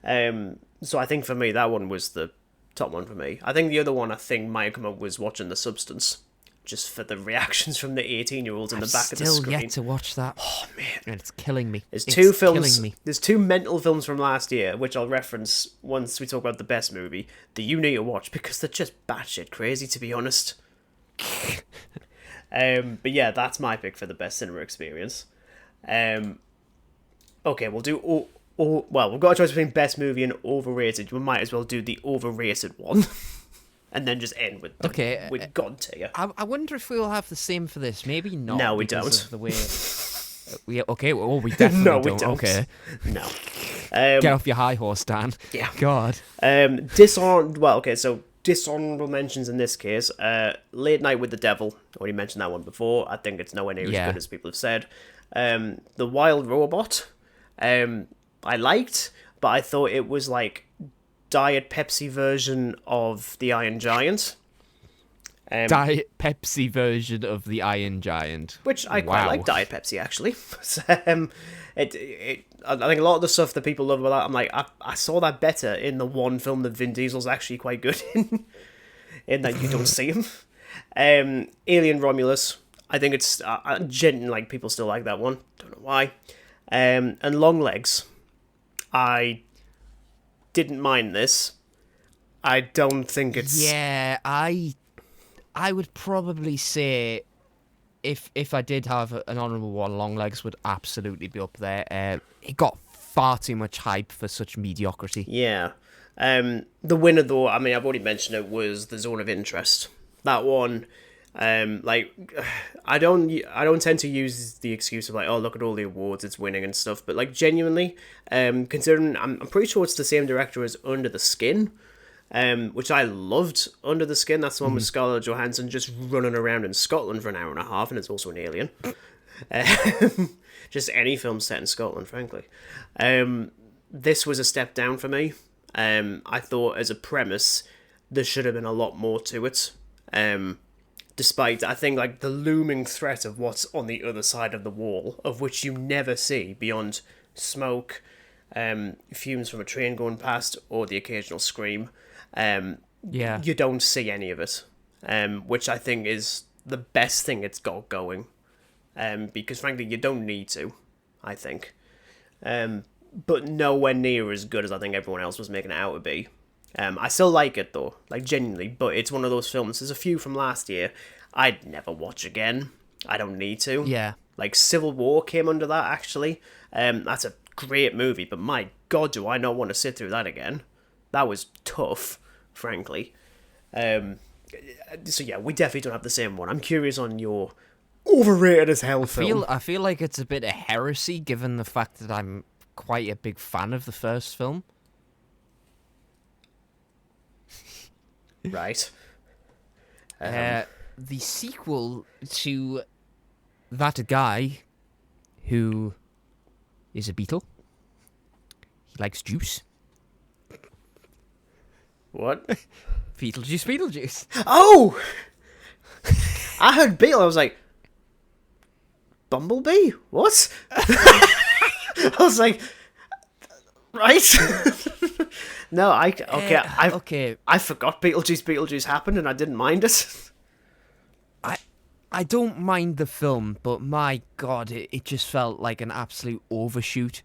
So I think for me, that one was the top one for me. I think the other one might have come up was watching The Substance, just for the reactions from the 18-year-olds in the back of the screen. Still yet to watch that. Oh man, and it's killing me. There's two films. There's two mental films from last year, which I'll reference once we talk about the best movie, that you need to watch because they're just batshit crazy, to be honest. But yeah, that's my pick for the best cinema experience. Okay, we'll do well, we've got a choice between best movie and overrated. We might as well do the overrated one. And then just end with God tier. I wonder if we'll have the same for this. Maybe not. No, we don't. Of the way we definitely no, we don't. don't. Okay. No. Get off your high horse, Dan. Yeah. God. So dishonorable mentions in this case. Late Night with the Devil. Already mentioned that one before. I think it's nowhere near as good as people have said. The Wild Robot. I liked, but I thought it was like Diet Pepsi version of the Iron Giant. Diet Pepsi version of the Iron Giant, which I quite like Diet Pepsi actually. I think a lot of the stuff that people love about that, I'm like, I saw that better in the one film that Vin Diesel's actually quite good in that you don't see him. Alien Romulus, I think it's genuinely, like, people still like that one. Don't know why. And Longlegs, I didn't mind this. I don't think it's... Yeah, I would probably say if I did have an honourable one, Longlegs would absolutely be up there. It got far too much hype for such mediocrity. Yeah. The winner, though, I mean, I've already mentioned it, was The Zone of Interest. That one... I don't tend to use the excuse of like, oh, look at all the awards it's winning and stuff, but like, genuinely, considering I'm pretty sure it's the same director as Under the Skin, which I loved. Under the Skin, that's the one with Scarlett Johansson just running around in Scotland for an hour and a half, and it's also an alien. Just any film set in Scotland, frankly. This was a step down for me. I thought as a premise there should have been a lot more to it. Despite, I think, like, the looming threat of what's on the other side of the wall, of which you never see beyond smoke, fumes from a train going past, or the occasional scream. You don't see any of it, which I think is the best thing it's got going, because, frankly, you don't need to, I think. But nowhere near as good as I think everyone else was making it out to be. I still like it, though, like, genuinely, but it's one of those films, there's a few from last year I'd never watch again. I don't need to. Yeah. Like, Civil War came under that, actually. That's a great movie, but my God, do I not want to sit through that again. That was tough, frankly. So yeah, we definitely don't have the same one. I'm curious on your overrated as hell film. I feel like it's a bit of heresy, given the fact that I'm quite a big fan of the first film. Right. The sequel to that guy who is a beetle. He likes juice. What? Beetlejuice. Oh! I heard Beetle, I was like, Bumblebee? What? I was like, right? No, I forgot Beetlejuice happened and I didn't mind it. I don't mind the film, but my God, it just felt like an absolute overshoot.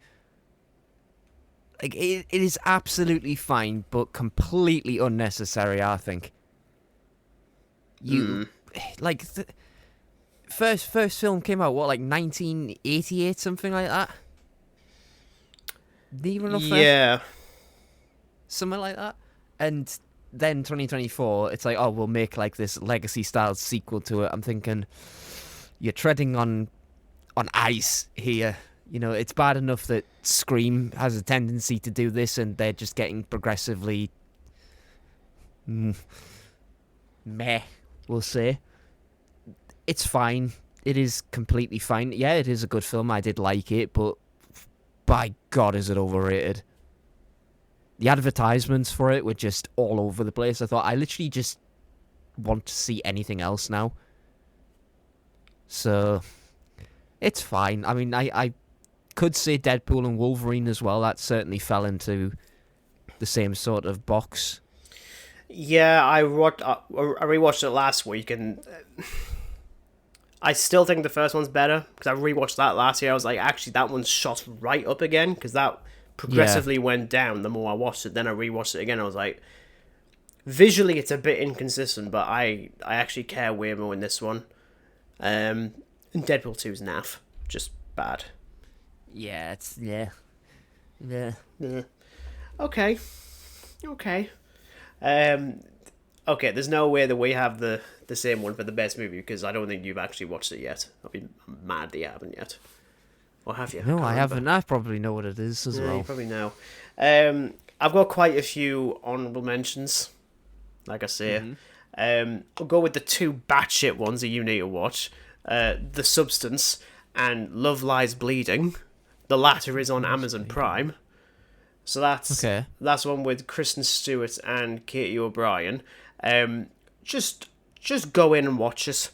Like it is absolutely fine, but completely unnecessary. I think. You like first film came out what, like 1988, something like that. Near enough, Yeah. something like that. And then 2024, it's like, oh, we'll make like this legacy style sequel to it. I'm thinking you're treading on ice here. You know, it's bad enough that Scream has a tendency to do this, and they're just getting progressively meh, we'll say. It's fine. It is completely fine. Yeah, it is a good film. I did like it, but by God, is it overrated. The advertisements for it were just all over the place. I thought, I literally just want to see anything else now. So, it's fine. I mean, I could say Deadpool and Wolverine as well. That certainly fell into the same sort of box. Yeah, I rewatched it last week, and I still think the first one's better, because I rewatched that last year. I was like, actually, that one's shot right up again, because that progressively went down the more I watched it. Then I rewatched it again. I was like, visually, it's a bit inconsistent, but I actually care way more in this one. And Deadpool 2's naff. Just bad. Yeah, it's... Yeah. Okay. Okay, there's no way that we have the same one for the best movie, because I don't think you've actually watched it yet. I'll be mad that you haven't yet. Or have you? No, I haven't. I probably know what it is as well. You probably know. I've got quite a few honourable mentions, like I say. I'll go with the two batshit ones that you need to watch. The Substance and Love Lies Bleeding. The latter is on Amazon Prime. So that's one with Kristen Stewart and Katie O'Brien. Just go in and watch it.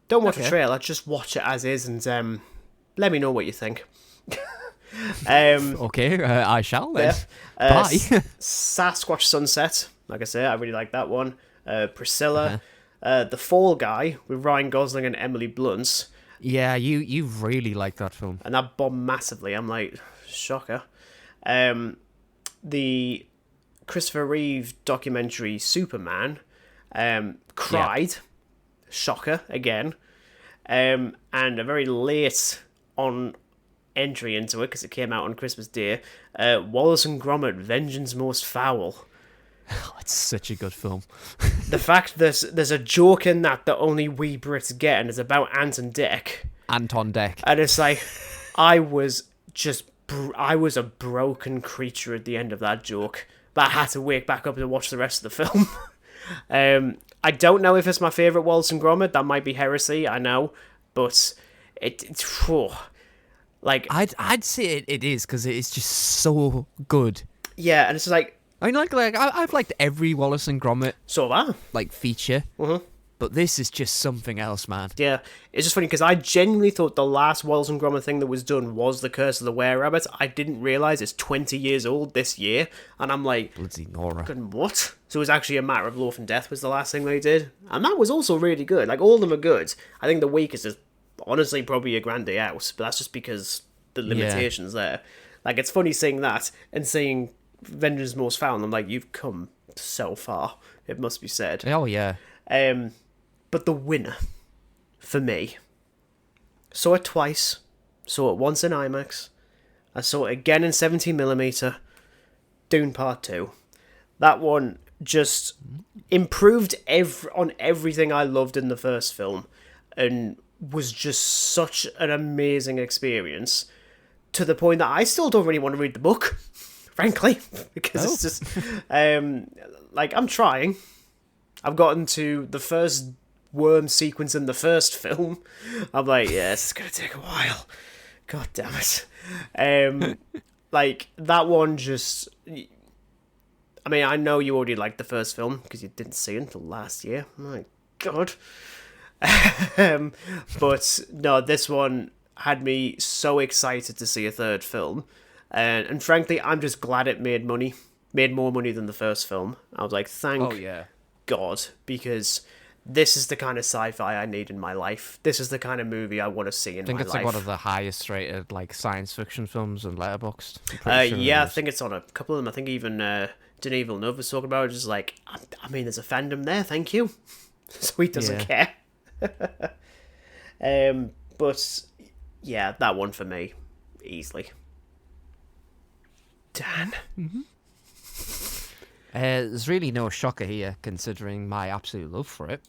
Don't watch a trailer, just watch it as is, and let me know what you think. Okay, I shall then. Bye. Sasquatch Sunset, like I say, I really like that one. Priscilla, The Fall Guy with Ryan Gosling and Emily Blunt. Yeah, you really like that film. And that bombed massively. I'm like, shocker. The Christopher Reeve documentary Superman, cried, shocker again, and a very late on entry into it because it came out on Christmas Day. Wallace and Gromit: Vengeance Most Foul. Oh, it's such a good film. The fact there's a joke in that only we Brits get, and it's about Anton Dec. Anton Dec. And it's like, I was a broken creature at the end of that joke. But I had to wake back up and watch the rest of the film. I don't know if it's my favourite Wallace and Gromit. That might be heresy, I know. But it's... like, I'd say it is, because it is just so good. Yeah, and it's just like... I mean, I've liked every Wallace and Gromit So have I. like feature. But this is just something else, man. Yeah, it's just funny because I genuinely thought the last Wallace and Gromit thing that was done was The Curse of the Were-Rabbit. I didn't realise it's 20 years old this year, and I'm like, Bloody Nora. What? So it was actually A Matter of Life and Death was the last thing they did, and that was also really good. Like, all of them are good. I think the weakest is honestly probably A Grand Day Out, but that's just because the limitations there. Like, it's funny seeing that and seeing Vengeance Most Foul, and I'm like, you've come so far, it must be said. Oh, yeah. But the winner, for me, saw it twice. Saw it once in IMAX. I saw it again in 17mm. Dune Part 2. That one just improved on everything I loved in the first film, and was just such an amazing experience, to the point that I still don't really want to read the book, frankly, because it's just... like, I'm trying. I've gotten to the first worm sequence in the first film. I'm like, yeah, this is going to take a while. God damn it. Like, that one just... I mean, I know you already liked the first film, because you didn't see it until last year. My God. But, no, this one had me so excited to see a third film. And frankly, I'm just glad it made money. Made more money than the first film. I was like, thank God, because this is the kind of sci-fi I need in my life. This is the kind of movie I want to see in my life. I think it's like one of the highest rated like science fiction films on Letterboxd. I'm pretty sure Yeah, it I is. think it's on a couple of them. I think even Denis Villeneuve was talking about it. Just like, I mean, there's a fandom there. Thank you. So he doesn't care. But yeah, that one for me, easily. Dan. There's really no shocker here, considering my absolute love for it.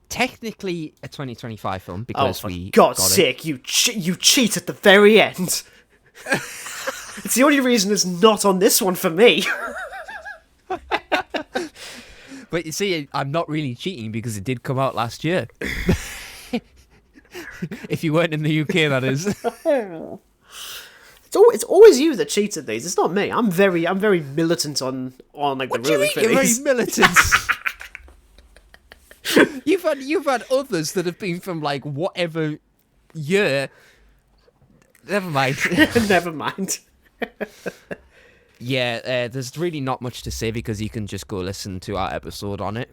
Technically a 2025 film because For we God's got sake, you cheat at the very end. It's the only reason it's not on this one for me. it. But you see, I'm not really cheating because it did come out last year. If you weren't in the UK, that is. It's always you that cheats at these. It's not me. I'm very militant on like the ruling for You're very these. militant. You've had others that have been from like whatever year. Never mind. Never mind. Yeah, there's really not much to say because you can just go listen to our episode on it.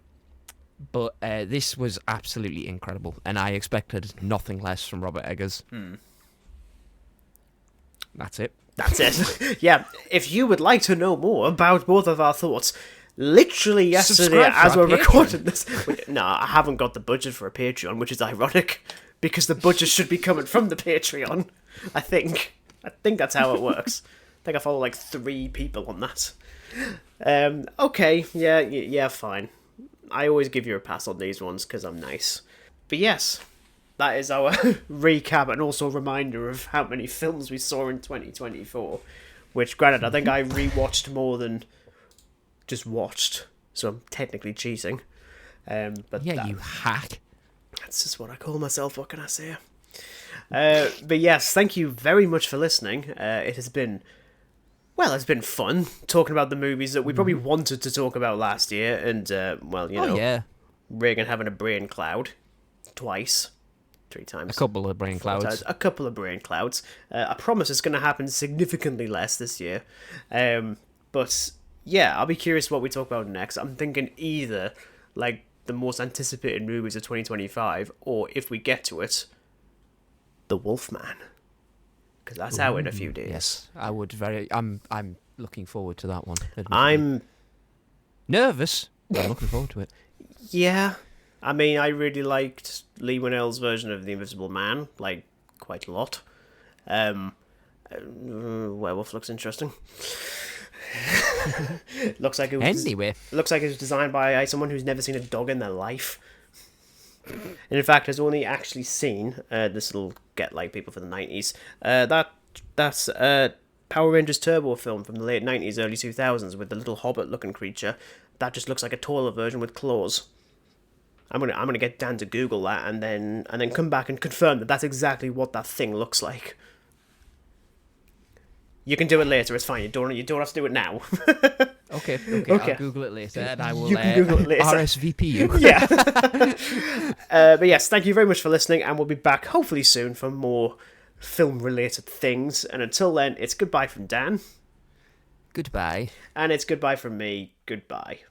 But this was absolutely incredible, and I expected nothing less from Robert Eggers. That's it. That's it. Yeah, if you would like to know more about both of our thoughts, literally yesterday Subscribe to as our we're Patreon. recording this... No, I haven't got the budget for a Patreon, which is ironic, because the budget should be coming from the Patreon, I think. I think that's how it works. I think I follow like 3 people on that. Okay, yeah, fine. I always give you a pass on these ones because I'm nice. But yes, that is our recap and also a reminder of how many films we saw in 2024. Which, granted, I think I rewatched more than just watched, so I'm technically cheating. But Yeah, you hack. that's just what I call myself. What can I say? But yes, thank you very much for listening. It has been... Well, it's been fun talking about the movies that we probably wanted to talk about last year, and well, you know, Yeah, Regan having a brain cloud twice, 3 times, a couple of brain 4 clouds. times, a couple of brain clouds. I promise it's going to happen significantly less this year, but yeah, I'll be curious what we talk about next. I'm thinking either like the most anticipated movies of 2025, or if we get to it, The Wolfman. Because that's out in a few days. Yes, I would very. I'm looking forward to that one. Admittedly. I'm nervous, but I'm looking forward to it. Yeah, I mean, I really liked Lee Winnell's version of The Invisible Man, like, quite a lot. Werewolf looks interesting. Looks like it was designed by someone who's never seen a dog in their life. And in fact, has only actually seen this will get like people for the 90s. That's Power Rangers Turbo film from the late 90s, early 2000s with the little hobbit-looking creature. That just looks like a taller version with claws. I'm gonna get Dan to Google that and then come back and confirm that that's exactly what that thing looks like. You can do it later. It's fine. You don't have to do it now. Okay. Okay. I'll Google it later, and I will You can Google it later. RSVP you. Yeah. But yes, thank you very much for listening, and we'll be back hopefully soon for more film-related things. And until then, it's goodbye from Dan. Goodbye. And it's goodbye from me. Goodbye.